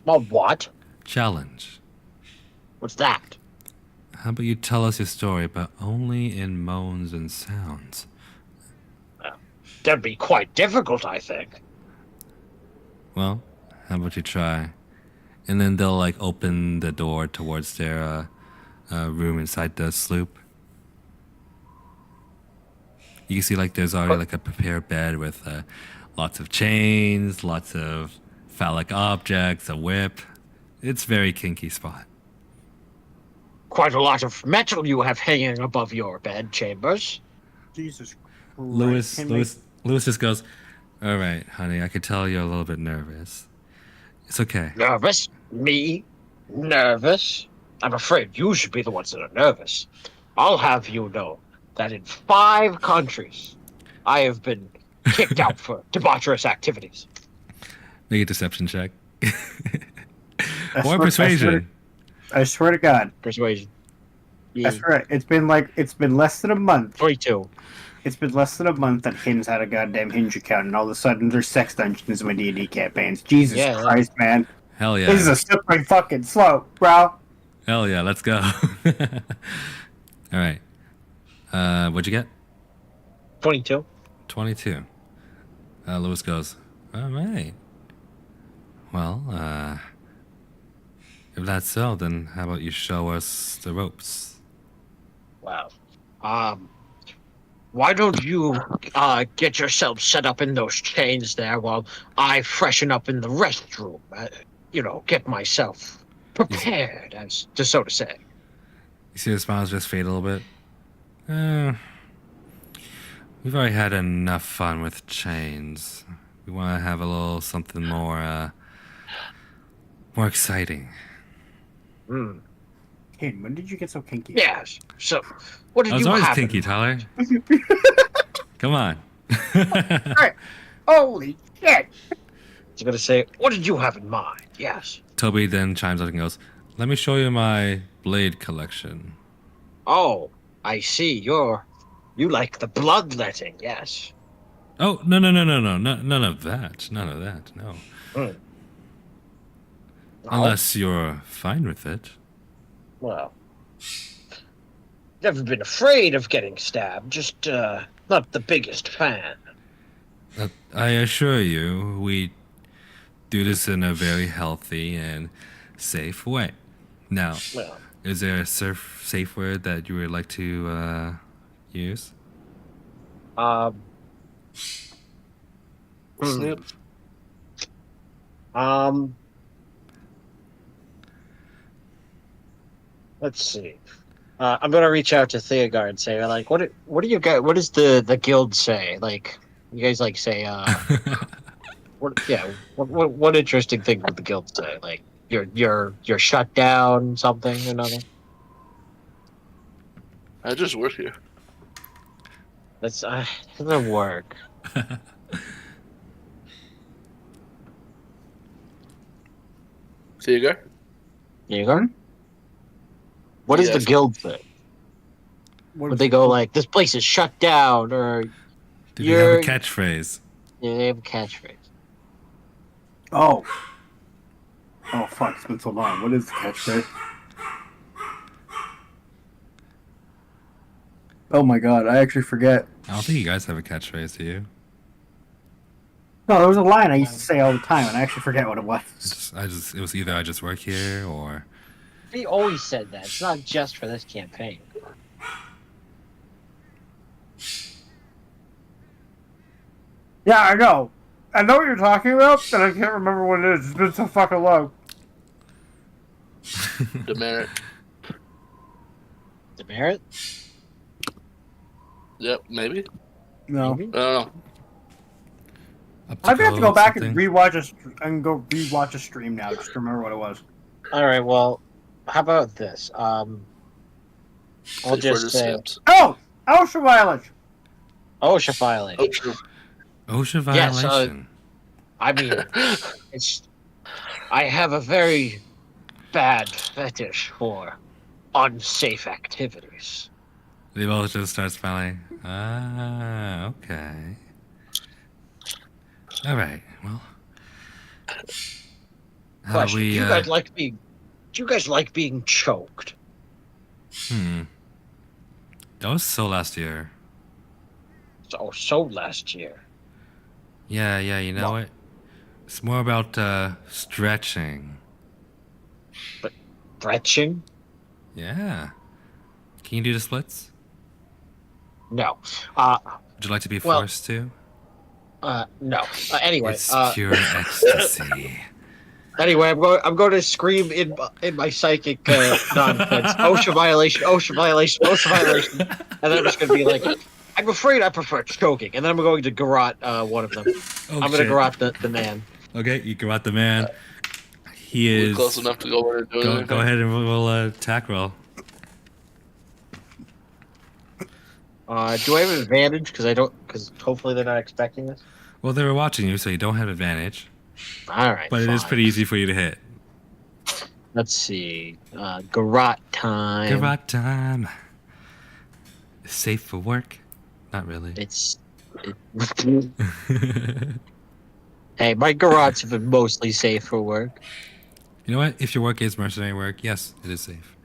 Well, what? Challenge. What's that? How about you tell us your story, but only in moans and sounds? That'd be quite difficult, I think. Well, how about you try? And then they'll like open the door towards their room inside the sloop. You can see like there's already like a prepared bed with lots of chains, lots of phallic objects, a whip. It's very kinky spot. Quite a lot of metal you have hanging above your bed chambers. Jesus Christ. Lewis just goes, "All right, honey, I can tell you're a little bit nervous. It's okay." Nervous? Me? Nervous? I'm afraid you should be the ones that are nervous. I'll have you know that in 5 countries, I have been kicked out for debaucherous activities. Make a deception check. I Or swear- persuasion. I swear to God. Persuasion. I Yeah. swear, it's been less than a month. 22. It's been less than a month that Hinge had a goddamn Hinge account, and all of a sudden there's sex dungeons in my D&D campaigns. Jesus Yeah. Christ, man. Hell yeah. This is a slippery fucking slope, bro. Hell yeah, let's go. All right. What'd you get? 22. 22. Lewis goes, all right. Well, if that's so, then how about you show us the ropes? Wow. Why don't you get yourself set up in those chains there while I freshen up in the restroom? Get myself prepared, as to so to say. You see the smiles just fade a little bit? We've already had enough fun with chains. We want to have a little something more exciting. Hmm. Caden, when did you get so kinky? Yes. So, what did I was you always have? kinky, Tyler. Come on. Holy shit! I was gonna say, what did you have in mind? Yes. Toby then chimes out and goes, "Let me show you my blade collection." Oh, I see. You like the bloodletting, yes. Oh, no, none of that. None of that, no. Hmm. No? Unless you're fine with it. Well, never been afraid of getting stabbed. Just not the biggest fan. I assure you, we do this in a very healthy and safe way. Now, Well, is there a safe word that you would like to use? um, Snip. um, let's see. I'm gonna reach out to Theogard and say, like, what do you guys? What does the guild say? Like, you guys like say, what interesting thing would the guild say? Like, you're shut down, something or another. I just work here. That's doesn't work. Theogard? Theogard? What does the Yes. guild say? Would they go like, this place is shut down, or Do you have a You're- catchphrase? yeah, they have a catchphrase? Oh. Oh fuck, it's been so long. What is the catchphrase? Oh my god, I actually forget. I don't think you guys have a catchphrase, do you? No, there was a line I used to say all the time, and I actually forget what it was. It was either I just work here or He always said that. It's not just for this campaign. Yeah, I know. I know what you're talking about, but I can't remember what it is. It's been so fucking long. Demerit. Demerit? Yep, maybe. No. Maybe? I don't know. up I have to go back something? and rewatch a stream now just to remember what it was. All right. Well, how about this? I'll Safe word just is say snips. Oh! OSHA violation! OSHA violation. Oh, true. OSHA Yes, violation. I mean, it's. I have a very bad fetish for unsafe activities. They both just start smiling. Ah, okay. All right. Well, how Question: we? Do you guys like being? Do you guys like being choked? That was so last year. So last year. Yeah. You know what? It's more about stretching. Stretching? Yeah. Can you do the splits? No. Would you like to be Well- forced to? No. Anyway. It's pure ecstasy. Anyway, I'm going to scream in my psychic nonsense. OSHA violation, OSHA violation, OSHA violation. And then I'm just going to be like, I'm afraid I prefer choking. And then I'm going to garrote one of them. Oh, I'm going to shit. garrote the man. Okay, you got the man. He We're is. close enough to go over and do Go anything. ahead and we'll attack roll. Do I have an advantage? Because hopefully they're not expecting this. Well, they were watching you, so you don't have advantage. All right. But it is fine. pretty easy for you to hit. Let's see. Garrote time. Garrote time. Safe for work? Not really. Hey, my garrotes have been mostly safe for work. You know what? If your work is mercenary work, yes, it is safe.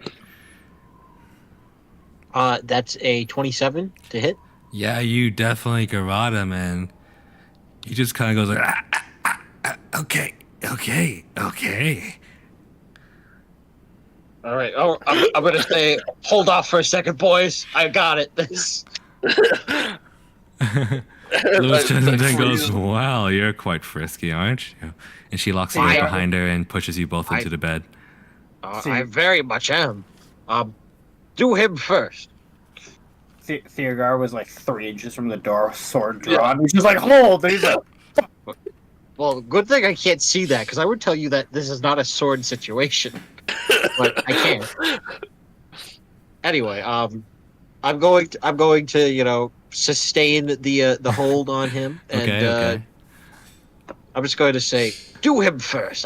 That's a 27 to hit. Yeah, you definitely garrote him, and he just kind of goes like, okay. All right. Oh, I'm gonna say, hold off for a second, boys. I got it. This. Lewis turns and then Freeze. goes, wow, you're quite frisky, aren't you? And she locks you I right am. behind her and pushes you both into the bed. I very much am. Do him first. Theogar was like 3 inches from the door, sword drawn. He's just like, hold! And he's like, Well, good thing I can't see that, because I would tell you that this is not a sword situation. but I can't. Anyway, I'm going to sustain the hold on him, and Okay, okay. I'm just going to say, do him first.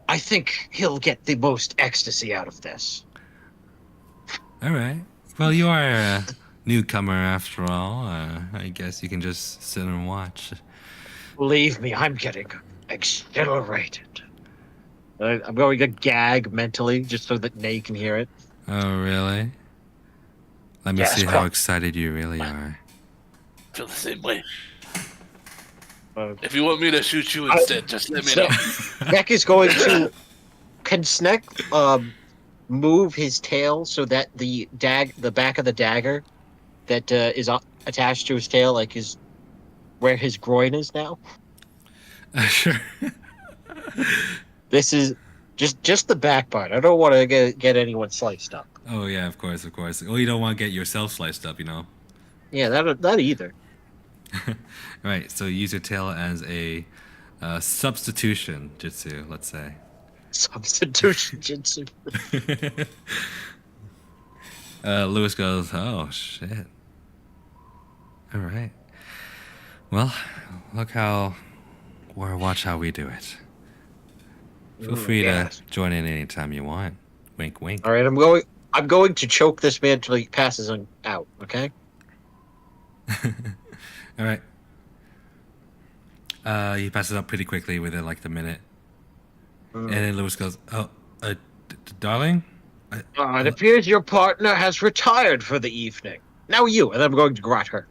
I think he'll get the most ecstasy out of this. All right. Well, you are a newcomer after all. I guess you can just sit and watch. Believe me, I'm getting exhilarated. I'm going to gag mentally just so that Nay can hear it. Oh, really? Let me Yes, see how come. excited you really are. I feel the same way. Uh, If you want me to shoot you instead, just let me know. Sneck is going to. Can Sneck move his tail so that the back of the dagger that is attached to his tail, like is where his groin is now? Sure. This is just the back part. I don't want to get anyone sliced up. Oh, yeah, of course, of course. Well, you don't want to get yourself sliced up, you know? Yeah, that either. Right, so use your tail as a substitution jutsu, let's say. Substitution jutsu. Lewis goes, oh, shit. All right. Well, watch how we do it. Feel free yes. to join in anytime you want. Wink, wink. All right, I'm going to choke this man till he passes out. Okay. All right. He passes out pretty quickly within like the minute. And then Lewis goes, oh, darling? It appears your partner has retired for the evening. Now you, and I'm going to grant her.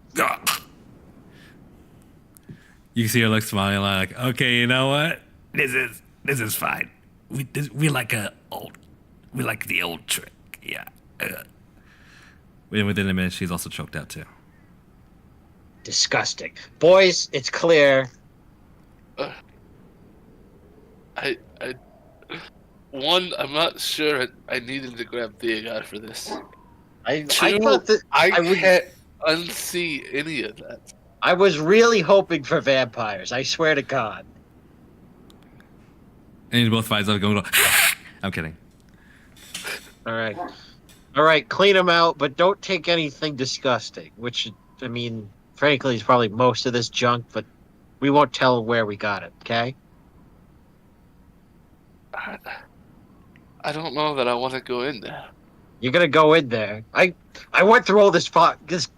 You can see her like smiling like, okay, you know what? This is fine. We like the old trick. Yeah. Within a minute, she's also choked out too. Disgusting. Boys, it's clear. I'm not sure I needed to grab Theogod for this. I Two, thought that I would. can't unsee any of that. I was really hoping for vampires. I swear to God. And both fights are going. I'm kidding. All right. Clean them out, but don't take anything disgusting. Which, I mean, frankly, is probably most of this junk. But we won't tell where we got it. Okay? I don't know that I want to go in there. You're gonna go in there. I went through all this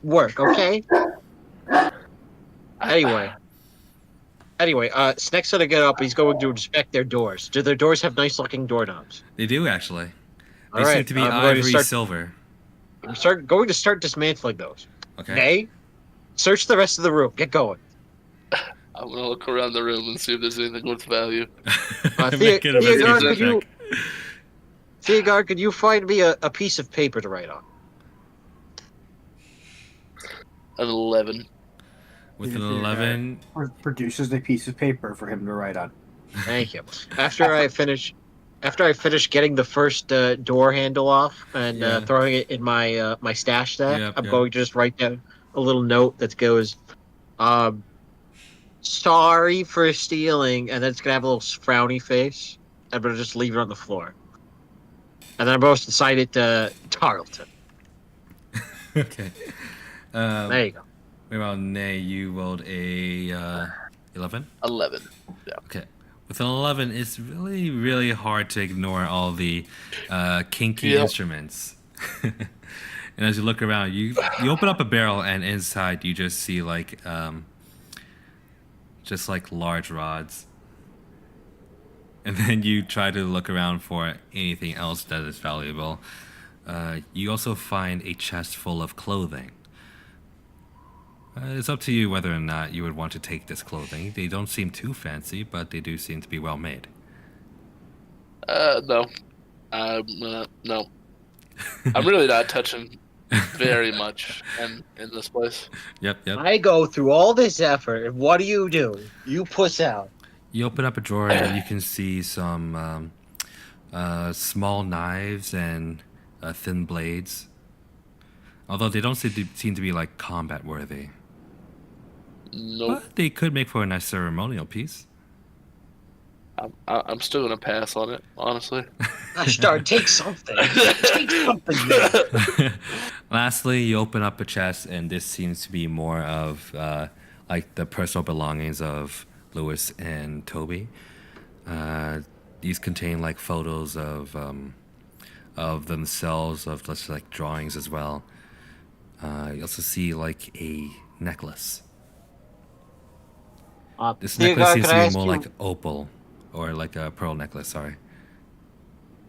work. Okay? Anyway, Sneck's gonna get up. He's going to inspect their doors. Do their doors have nice-looking doorknobs? They do actually. They All right, seem to be I'm going to ivory start- silver. I'm going to start dismantling those. Okay. Nay, search the rest of the room. Get going. I'm gonna look around the room and see if there's anything worth value. Make an investigation check. Theogard, could you find me a piece of paper to write on? An 11. With an 11, Produces a piece of paper for him to write on. Thank you. After I finish getting the first door handle off and Yeah. throwing it in my my stash stack, Yep, I'm yep. going to just write down a little note that goes, "Sorry for stealing," and then it's gonna have a little frowny face. I'm gonna just leave it on the floor, and then I'm supposed to cite it to Tarleton. okay. There you go. What about Nay? You rolled a 11? 11. Yeah. Okay. With an 11, it's really, really hard to ignore all the kinky Yep. instruments. And as you look around, you open up a barrel, and inside you just see like just like large rods. And then you try to look around for anything else that is valuable. You also find a chest full of clothing. It's up to you whether or not you would want to take this clothing. They don't seem too fancy, but they do seem to be well made. No. No. I'm really not touching very much in this place. Yep. I go through all this effort, and what do? You puss out. You open up a drawer and you can see some small knives and thin blades. Although they don't seem to be like combat worthy. Nope. But they could make for a nice ceremonial piece. I'm still gonna pass on it, honestly. Gosh darn, take something. Take something, man. Lastly, you open up a chest, and this seems to be more of like the personal belongings of Lewis and Toby. These contain like photos of themselves, of just like drawings as well. You also see like a necklace. This necklace Theogar, seems could to I be ask more you? like opal or like a pearl necklace. Sorry.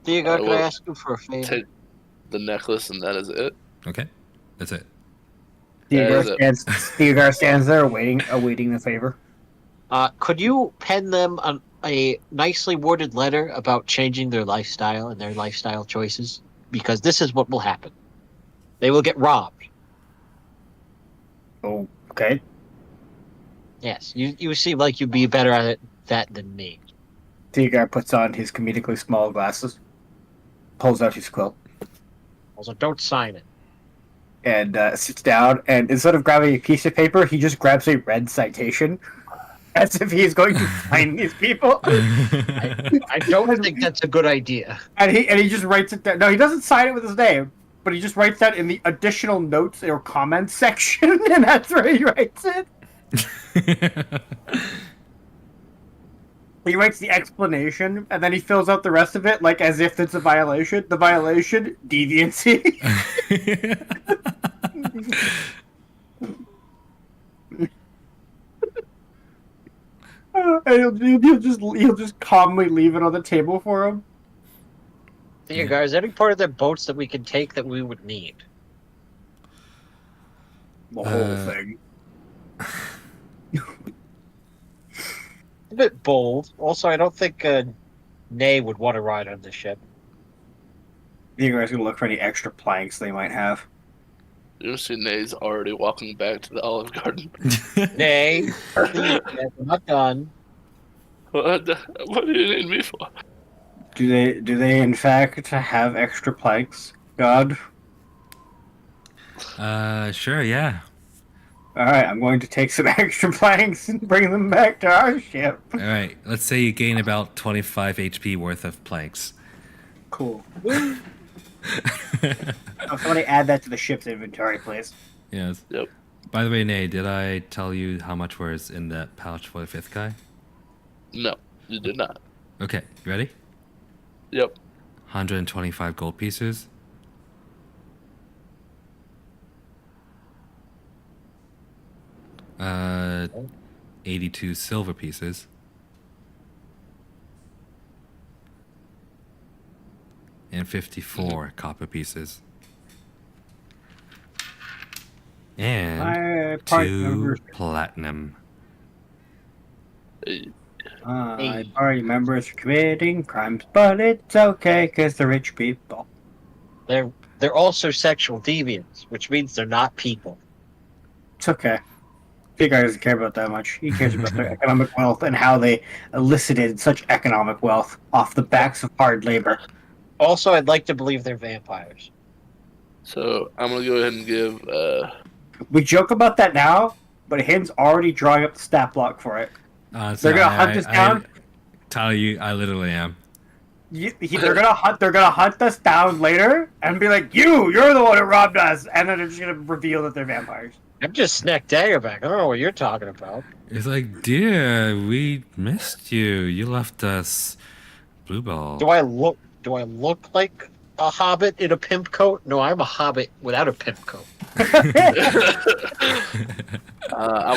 Theogar, could I Well, ask you for a favor? take the necklace, and that is it. Okay, that's it. That is it. Theogar stands there awaiting the favor. Could you pen them a nicely worded letter about changing their lifestyle and their lifestyle choices? Because this is what will happen. They will get robbed. Oh, okay. Yes, you seem like you'd be better at that than me. Theogar puts on his comedically small glasses, pulls out his quill, Also, don't sign it. and sits down. And instead of grabbing a piece of paper, he just grabs a red citation, as if he's going to find these people. I don't think that's a good idea. And he just writes it down. No, he doesn't sign it with his name, but he just writes that in the additional notes or comments section, and that's where he writes it. He writes the explanation, and then he fills out the rest of it like as if it's a violation. The violation, deviancy. And he'll just calmly leave it on the table for him. Here, guys, any part of their boats that we can take that we would need? The whole thing. A bit bold. Also, I don't think Nay would want to ride on the ship. You guys gonna look for any extra planks they might have. You see, Nay's already walking back to the Olive Garden. Nay, please, we're not done. What do you need me for? Do they in fact have extra planks, God? Sure, yeah. Alright, I'm going to take some extra planks and bring them back to our ship. All right, let's say you gain about 25 HP worth of planks. Cool. Somebody add that to the ship's inventory, please. Yes. Yep. By the way, Nay, did I tell you how much was in that pouch for the fifth guy? No, you did not. Okay, you ready? Yep. 125 gold pieces. Uh, 82 silver pieces. And 54 copper pieces. And My party 2 members, platinum. my party members are committing crimes, but it's okay because they're rich people. They're also sexual deviants, which means they're not people. It's okay. Big guy doesn't care about that much. He cares about their economic wealth and how they elicited such economic wealth off the backs of hard labor. Also, I'd like to believe they're vampires. So I'm gonna go ahead and give. We joke about that now, but Hin's already drawing up the stat block for it. They're gonna hunt us down. Tell you, I literally am. They're gonna hunt us down later and be like, you're the one who robbed us, and then they're just gonna reveal that they're vampires. I'm just Snack Daggerback. I don't know what you're talking about. It's like, dear, we missed you. You left us blue ball. Do I look like a hobbit in a pimp coat? No, I'm a hobbit without a pimp coat. I'm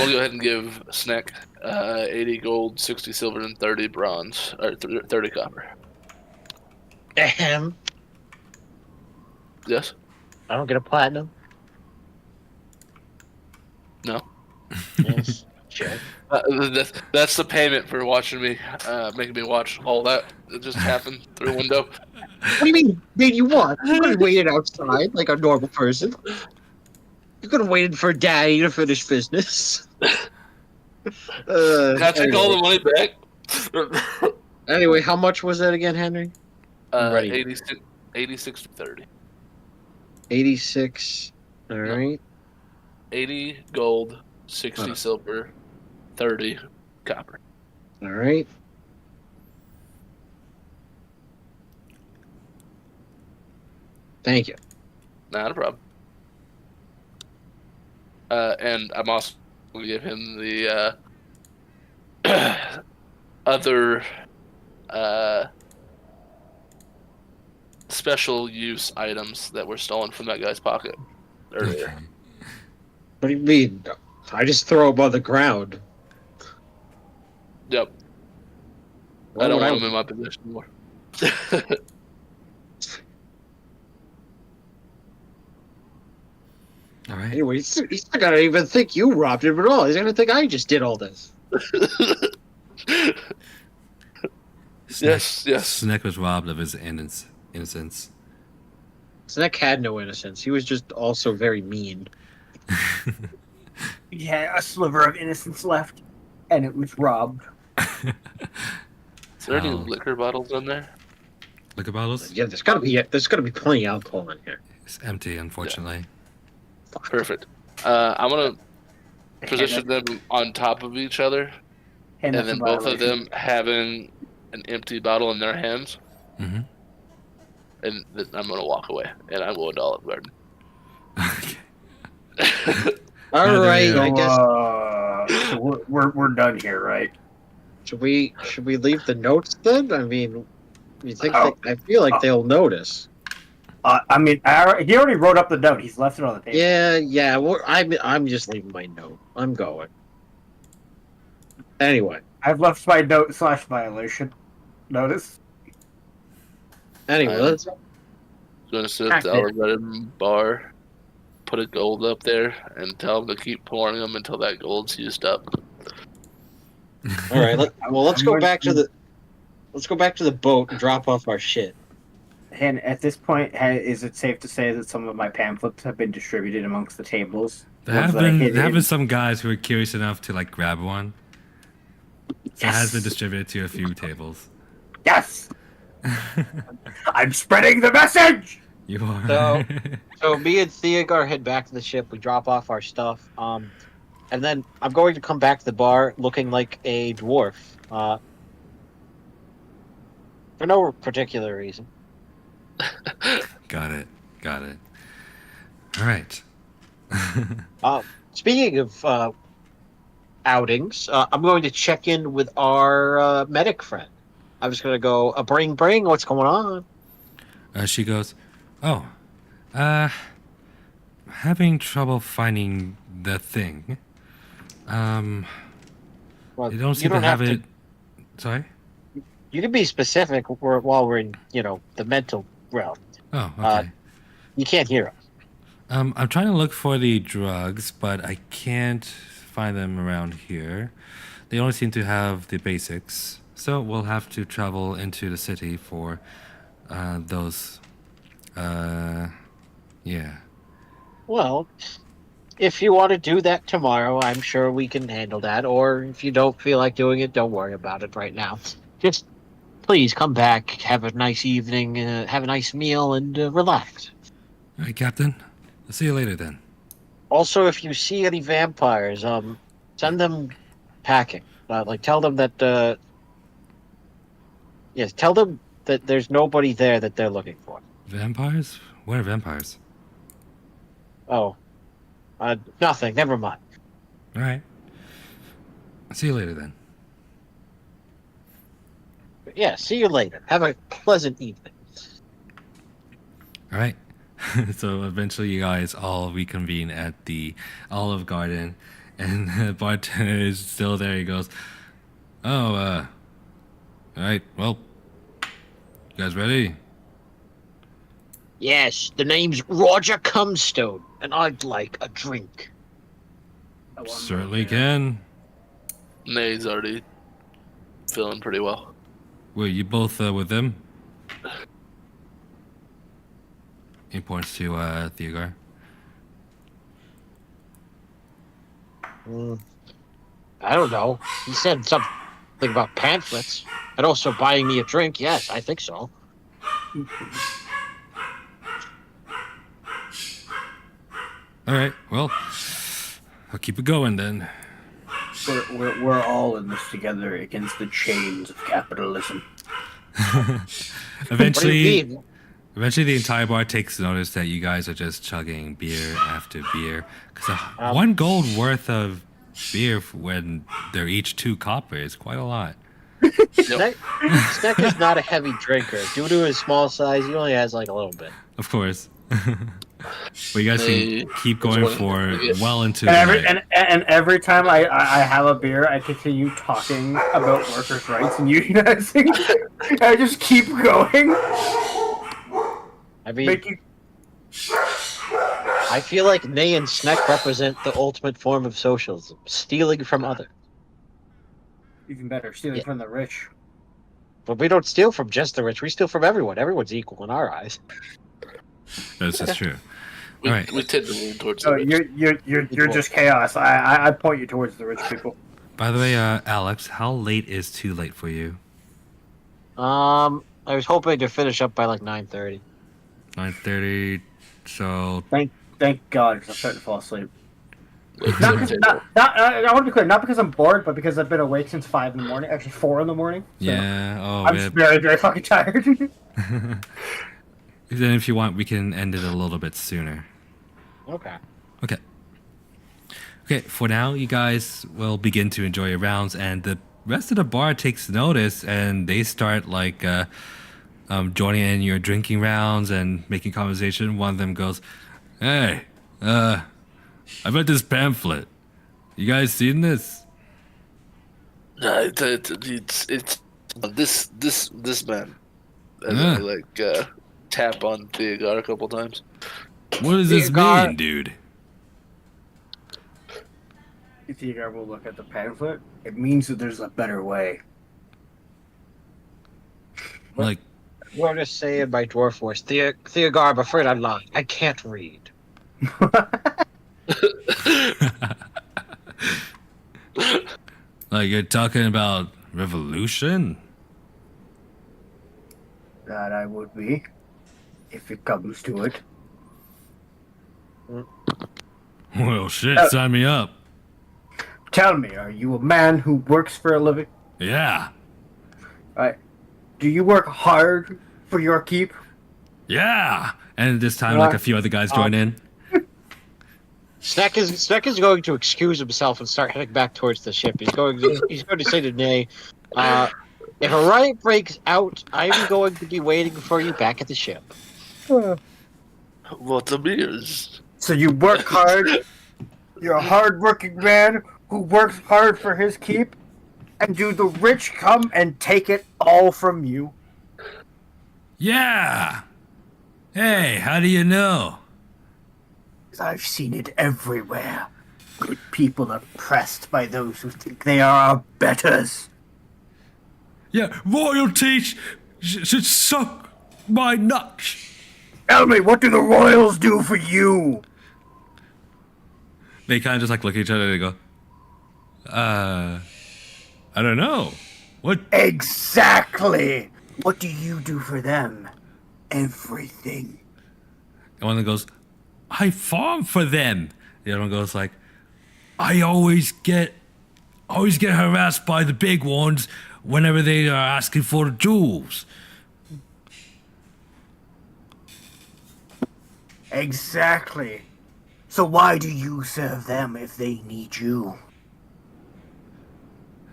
gonna go ahead and give Snack 80 gold, 60 silver, and 30 bronze, or 30 copper. Ahem. Yes. I don't get a platinum. No. Yes. Sure. That's the payment for watching me, making me watch all that. It just happened through a window. What do you mean? Made you what? You could have waited outside like a normal person. You could have waited for Daddy to finish business. Can I take all the money back? Anyway, how much was that again, Henry? Ready. 86 to 30. 86. All right. 80 gold, 60 Huh. silver, 30 copper. All right. Thank you. Not a problem. And I'm also going to give him the other special use items that were stolen from that guy's pocket earlier. Okay. What do you mean? I just throw them on the ground. Yep. Why I don't would want him in my possession anymore. All right. Anyway, he's not gonna even think you robbed him at all. He's gonna think I just did all this. Yes, yes. Snack was robbed of his innocence. Snack had no innocence. He was just also very mean. He had a sliver of innocence left, and it was robbed. Is there any How- liquor bottles in there? Liquor bottles? Yeah, there's gotta be plenty of alcohol in here. It's empty, unfortunately. Perfect. I'm gonna position them on top of each other, and that's then a both of violation. them having an empty bottle in their hands, Mm-hmm. and then I'm gonna walk away, and I'm going to Olive Garden. Okay. All Yeah, right, there I you guess. So we're done here, right? Should we leave the notes then? I mean, you think Oh. I feel like they'll notice. I mean, he already wrote up the note. He's left it on the table. Yeah. Well, I'm just leaving my note. I'm going. Anyway. I've left my note / violation notice. Anyway, I'm let's. Gonna sit at the Olive Garden bar, put a gold up there, and tell them to keep pouring them until that gold's used up. All right. Let's I'm go going back to to- the. Let's go back to the boat and drop off our shit. And at this point, is it safe to say that some of my pamphlets have been distributed amongst the tables? There have Ones that I been hid there have in- been some guys who are curious enough to like grab one. So it has been Yes! distributed to a few tables. Yes! I'm spreading the message! You are. So- So me and Theogar head back to the ship. We drop off our stuff. And then I'm going to come back to the bar looking like a dwarf. For no particular reason. Got it. All right. Speaking of outings, I'm going to check in with our medic friend. I'm just going to go, bring, what's going on? She goes, "Oh, having trouble finding the thing. Well, They don't seem to have it. Sorry. You can be specific while we're in, the mental realm. Oh, okay. You can't hear us. I'm trying to look for the drugs, but I can't find them around here. They only seem to have the basics, so we'll have to travel into the city for those. Yeah. Well, if you want to do that tomorrow, I'm sure we can handle that. Or if you don't feel like doing it, don't worry about it right now. Just please come back, have a nice evening, have a nice meal, and relax. All right, Captain. I'll see you later then. Also, if you see any vampires, send them packing. Tell them that. Yes, tell them that there's nobody there that they're looking for. Vampires? What are vampires? Oh, nothing. Never mind. All right. I'll see you later then. Yeah, see you later. Have a pleasant evening. All right. So eventually, you guys all reconvene at the Olive Garden, and the bartender is still there. He goes, "Oh, all right. Well, you guys ready?" Yes, the name's Roger Cumstone, and I'd like a drink. Certainly can. Nate's already feeling pretty well. Wait, you both with them? He points to Theogar. I don't know. He said something about pamphlets and also buying me a drink. Yes, I think so. All right. Well, I'll keep it going then. We're all in this together against the chains of capitalism. What do Eventually, you mean? Eventually, the entire bar takes notice that you guys are just chugging beer after beer. Because 1 gold worth of beer when they're each 2 copper is quite a lot. Snack is not a heavy drinker. Due to his small size, he only has like a little bit. Of course. But you guys can keep going for well into And the night. every time I have a beer, I continue talking about workers' rights and unionizing. I just keep going. I mean, Making I feel like Nay and Snack represent the ultimate form of socialism: stealing from others. even better, stealing from the rich. But we don't steal from just the rich. We steal from everyone. Everyone's equal in our eyes. This is true. We, All right. we tend to lean towards So the rich. you're just chaos. I point you towards the rich people. By the way, Alex, how late is too late for you? I was hoping to finish up by like 9:30. 9:30. So Thank God, because I'm starting to fall asleep. Like, Not, so- because, I want to be clear, not because I'm bored, but because I've been awake since 5 in the morning. Actually, 4 in the morning. So yeah. Oh, I'm man. just very, very fucking tired. Then if you want, we can end it a little bit sooner. Okay. Okay. Okay, for now, you guys will begin to enjoy your rounds, and the rest of the bar takes notice, and they start, like, joining in your drinking rounds and making conversation. One of them goes, "Hey, I read this pamphlet. You guys seen this?" Nah, it's this man. As Yeah. I like tap on Theogar a couple times. What does this Theogar- mean, dude? If you ever look at the pamphlet, it means that there's a better way. Like, We're just saying by dwarf voice. Theogar, I'm afraid I'm lying. I can't read. like you're talking about revolution? That I would be, if it comes to it. Well, shit, Uh, sign me up. Tell me, are you a man who works for a living? Yeah. Do you work hard for your keep? Yeah. And this time, like, a few other guys join in. Snack is going to excuse himself and start heading back towards the ship. He's going to say to Nay, if a riot breaks out, I'm going to be waiting for you back at the ship. What the beers? So you work hard. You're a hard-working man who works hard for his keep, and do the rich come and take it all from you? Yeah. Hey, how do you know? 'Cause I've seen it everywhere. Good people are pressed by those who think they are our betters. Yeah, royalty should suck my nuts. Tell me, what do the royals do for you? They kind of just, like, look at each other and they go, I don't know. What? Exactly. What do you do for them? Everything. And one of them goes, I farm for them. The other one goes like, I always get harassed by the big ones whenever they are asking for the jewels. Exactly. So why do you serve them if they need you?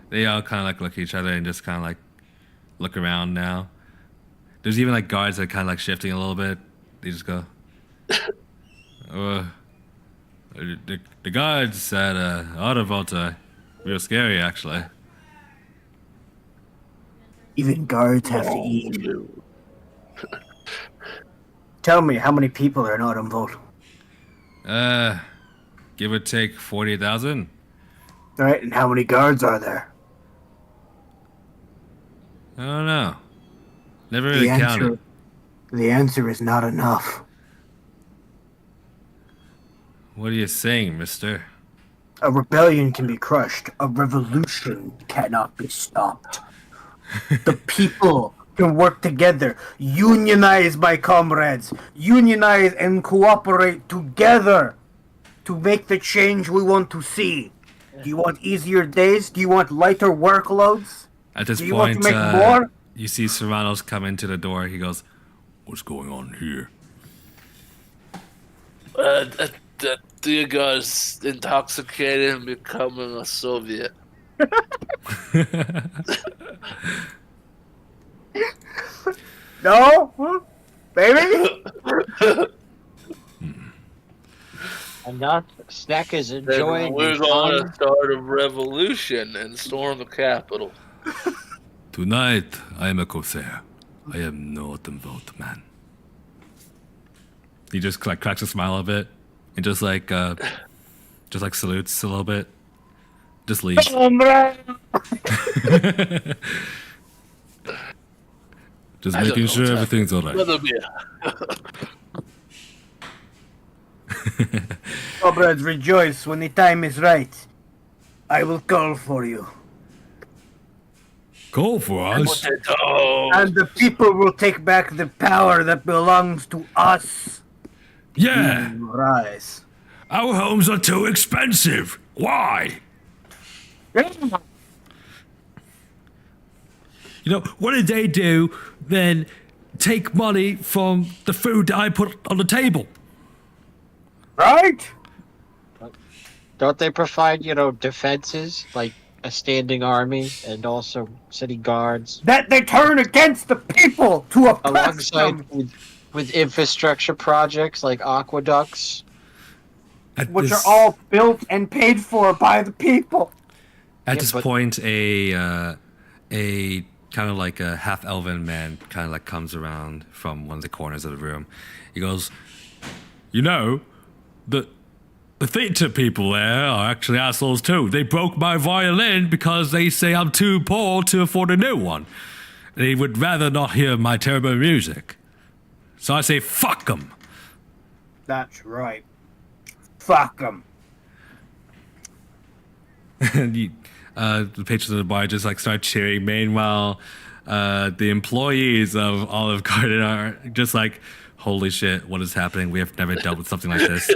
They all kind of like look at each other and just kind of like look around now. There's even like guards that are kind of like shifting a little bit. They just go, the guards at Autovault are real scary, actually. Even guards have to eat. Tell me, how many people are in Autumn Vault? Give or take 40,000. Alright, and how many guards are there? I don't know. Never really counted. The answer is not enough. What are you saying, mister? A rebellion can be crushed. A revolution cannot be stopped. The people can work together. Unionize, my comrades. Unionize and cooperate together to make the change we want to see. Do you want easier days? Do you want lighter workloads? At this Do you want point, to make more? you see Serrano's come into the door. He goes, What's going on here? That Diago's intoxicated and becoming a Soviet. No, baby. And not Snack is And enjoying we're his going fun. to start a revolution and storm the Capitol. Tonight, I am a corsair. I am not involved, man. He just like cracks a smile a bit and just like salutes a little bit. Just leaves. Just I don't making know sure what's everything's alright. Another beer. Comrades, rejoice when the time is right. I will call for you, Call for us. Potato. and the people will take back the power that belongs to us. Yeah, Rise. our homes are too expensive. Why? You know, what did they do then take money from the food that I put on the table? Right? Don't they provide, defenses like a standing army and also city guards That they turn against the people to oppress alongside them, with infrastructure projects like aqueducts? At which this, are all built and paid for by the people. At Yeah, this but- point, a kind of like a half elven man kind of like comes around from one of the corners of the room. He goes, "You know, the theater people there are actually assholes too. They broke my violin because they say I'm too poor to afford a new one. They would rather not hear my terrible music. So I say, fuck them." That's right. Fuck them. And the patrons of the bar just like start cheering. Meanwhile, the employees of Olive Garden are just like, "Holy shit, what is happening? We have never dealt with something like this."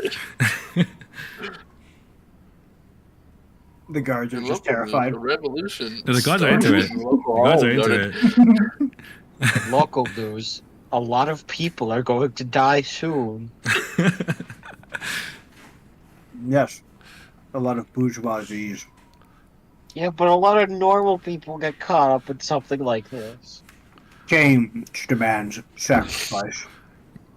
The guards are And just local terrified. news, the revolution. The guards are into it. started in local The guards are Olive into Garden. it. Local news. A lot of people are going to die soon. Yes. A lot of bourgeoisies. Yeah, but a lot of normal people get caught up in something like this. Change demands sacrifice.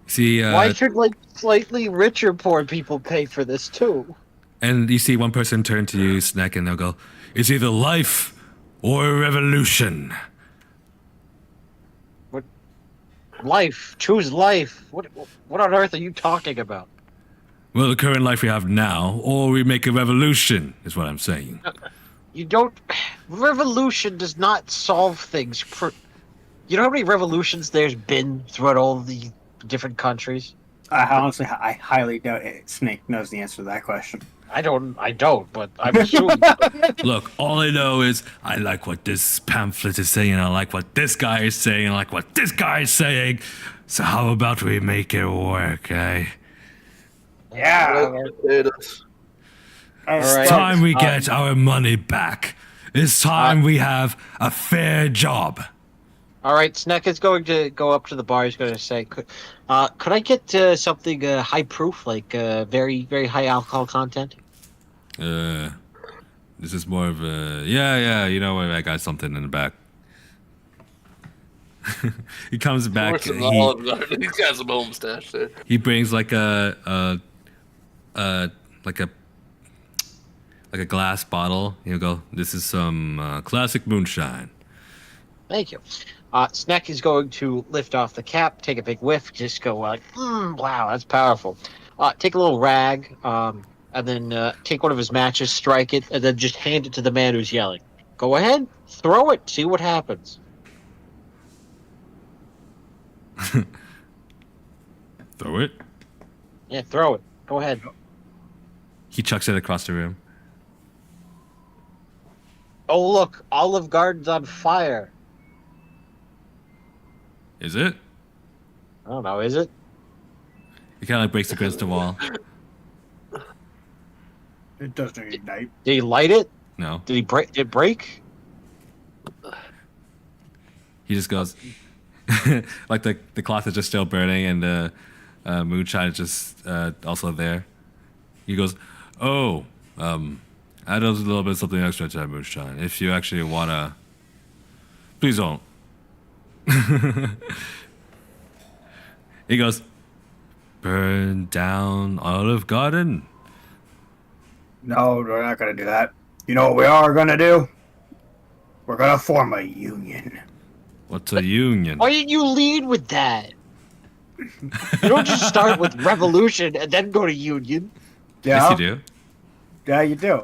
See, Why should slightly richer poor people pay for this too? and you see one person turn to you, Snack, and they'll go, "It's either life or a revolution." Life. Choose life. What on earth are you talking about? Well, the current life we have now, or we make a revolution, is what I'm saying. You don't. Revolution does not solve things. You know how many revolutions there's been throughout all the different countries? I highly doubt Snake knows the answer to that question. I don't, but I'm assuming. Look, all I know is I like what this pamphlet is saying, I like what this guy is saying, I like what this guy is saying. So how about we make it work, eh? Yeah. Potatoes. It's right. time we get our money back. It's time we have a fair job. All right, Snack is going to go up to the bar. He's going to say, could I get something high proof, like very, very high alcohol content? This is more of a yeah. You know what? I got something in the back. He comes back. Horse in the Olive Garden. He's got some home stash there. He brings like a glass bottle. He'll go, "This is some classic moonshine." Thank you. Snack is going to lift off the cap, take a big whiff, just go like, wow, that's powerful. Take a little rag, and then take one of his matches, strike it, and then just hand it to the man who's yelling. Go ahead, throw it, see what happens. Throw it. Yeah, throw it. Go ahead. He chucks it across the room. Oh, look, Olive Garden's on fire. Is it? I don't know, is it? He kind of like breaks against the wall. It doesn't ignite. Did he light it? No. Did he break? Did it break? He just goes. like the cloth is just still burning, and the moonshine is just also there. He goes, "Oh, add a little bit something extra to that moonshine if you actually wanna. Please don't." He goes, "Burn down Olive Garden." No, we're not gonna do that. You know what we are gonna do? We're gonna form a union. What's a union? Why didn't you lead with that? You don't just start with revolution and then go to union. Yeah, Yes, you do. yeah, you do.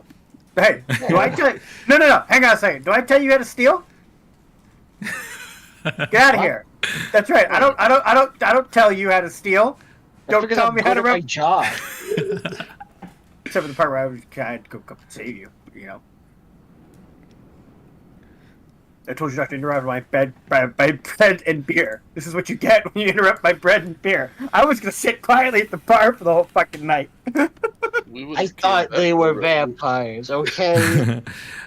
Hey, do I tell you? No. Hang on a second. Do I tell you how to steal? Get out of here. That's right. I don't tell you how to steal. That's Don't because tell I'm me how to good at my rep. job. Except for the part where I was trying to go up and save you. You know. I told you not to interrupt my bread and beer. This is what you get when you interrupt my bread and beer. I was gonna sit quietly at the bar for the whole fucking night. I thought they were vampires, okay?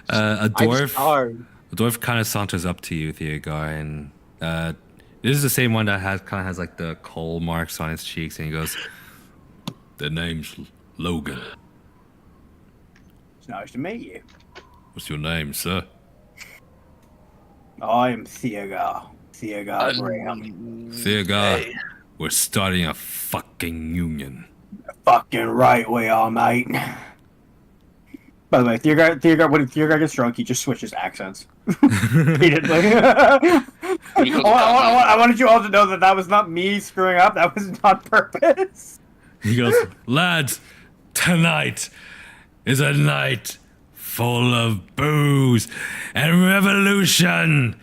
A I'm dwarf. sorry. The dwarf kind of saunters up to you, Theogar, and this is the same one that has like the coal marks on his cheeks, and he goes, "The name's Logan. It's nice to meet you. What's your name, sir?" I'm Theogar. Theogar Graham. Theogar, we're starting a fucking union. Fucking right we are, mate. By the way, Theogar, when Theogar gets drunk, he just switches accents. Repeatedly. I wanted you all to know that was not me screwing up. That was on purpose. He goes, "Lads, tonight is a night full of booze and revolution."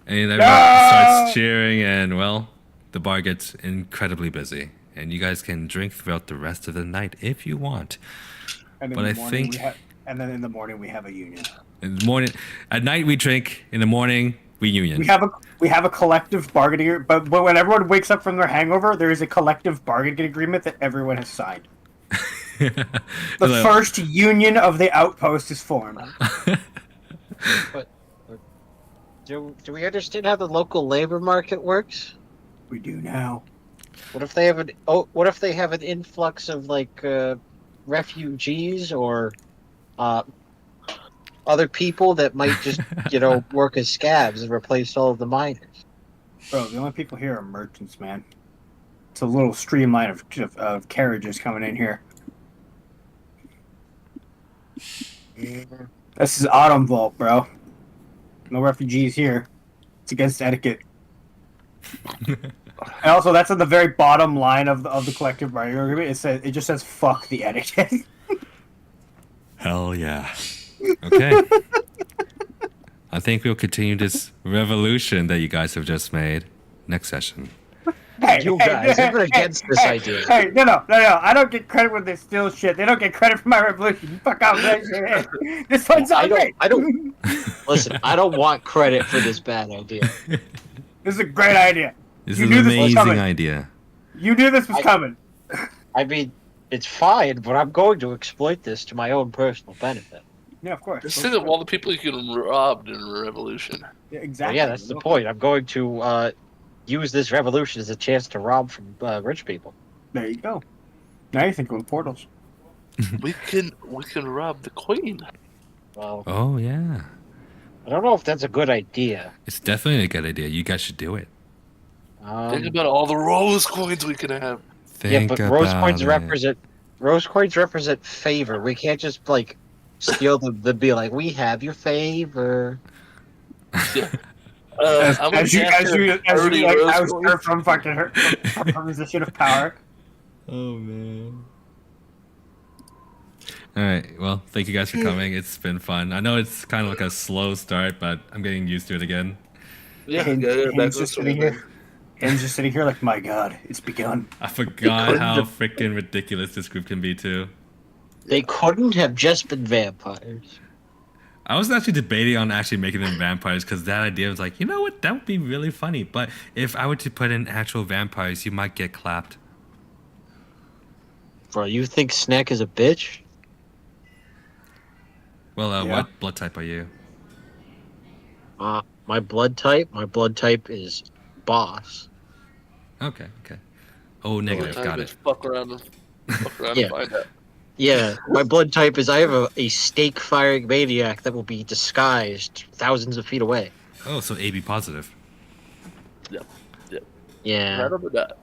And everyone starts cheering, and well, the bar gets incredibly busy, and you guys can drink throughout the rest of the night if you want. And But I think and then in the morning we have a union. in the morning, at night we drink, in the morning we union. We have a collective bargaining, but when everyone wakes up from their hangover, there is a collective bargaining agreement that everyone has signed. The first union of the outpost is formed. But do we understand how the local labor market works? We do now. What if they have an influx of like refugees or other people that might just work as scabs and replace all of the miners? Bro, the only people here are merchants, man. It's a little streamline of carriages coming in here. This is Autumn Vault, bro. No refugees here. It's against etiquette. And also, that's at the very bottom line of the collective bargaining agreement. It just says "fuck the etiquette." Hell yeah. Okay. I think we'll continue this revolution that you guys have just made next session. Hey, You guys, I'm against this idea. Hey, no. I don't get credit when they steal shit. They don't get credit for my revolution. You fuck off. This one's on me. I don't. Listen, I don't want credit for this bad idea. This is a great idea. This You is knew an this was amazing coming. idea. You knew this was coming. I mean, it's fine, but I'm going to exploit this to my own personal benefit. Yeah, of course. Just think of all the people you can rob in a revolution. Yeah, So exactly. yeah, that's the point. I'm going to use this revolution as a chance to rob from rich people. There you go. Now you think of portals. we can rob the queen. Well, Oh, yeah. I don't know if that's a good idea. It's definitely a good idea. You guys should do it. Think about all the rose coins we can have. Yeah, Think but about rose coins represent favor. We can't just like steal them to be like, we have your favor. As you oust her from fucking her from position of power. Oh, man. All right. Well, thank you guys for coming. It's been fun. I know it's kind of like a slow start, but I'm getting used to it again. Han's just sitting here. Han's just sitting here like, my God, it's begun. I forgot how freaking ridiculous this group can be, too. They couldn't have just been vampires. I was actually debating on actually making them vampires because that idea was like, you know what? That would be really funny. But if I were to put in actual vampires, you might get clapped. Bro, you think Snack is a bitch? Well, Yeah. what blood type are you? My blood type is boss. Okay. O negative. I Got can it. fuck around Yeah. and find out. Yeah, my blood type is I have a stake firing maniac that will be disguised thousands of feet away. Oh, so AB positive. Yep. Yeah. Right over that.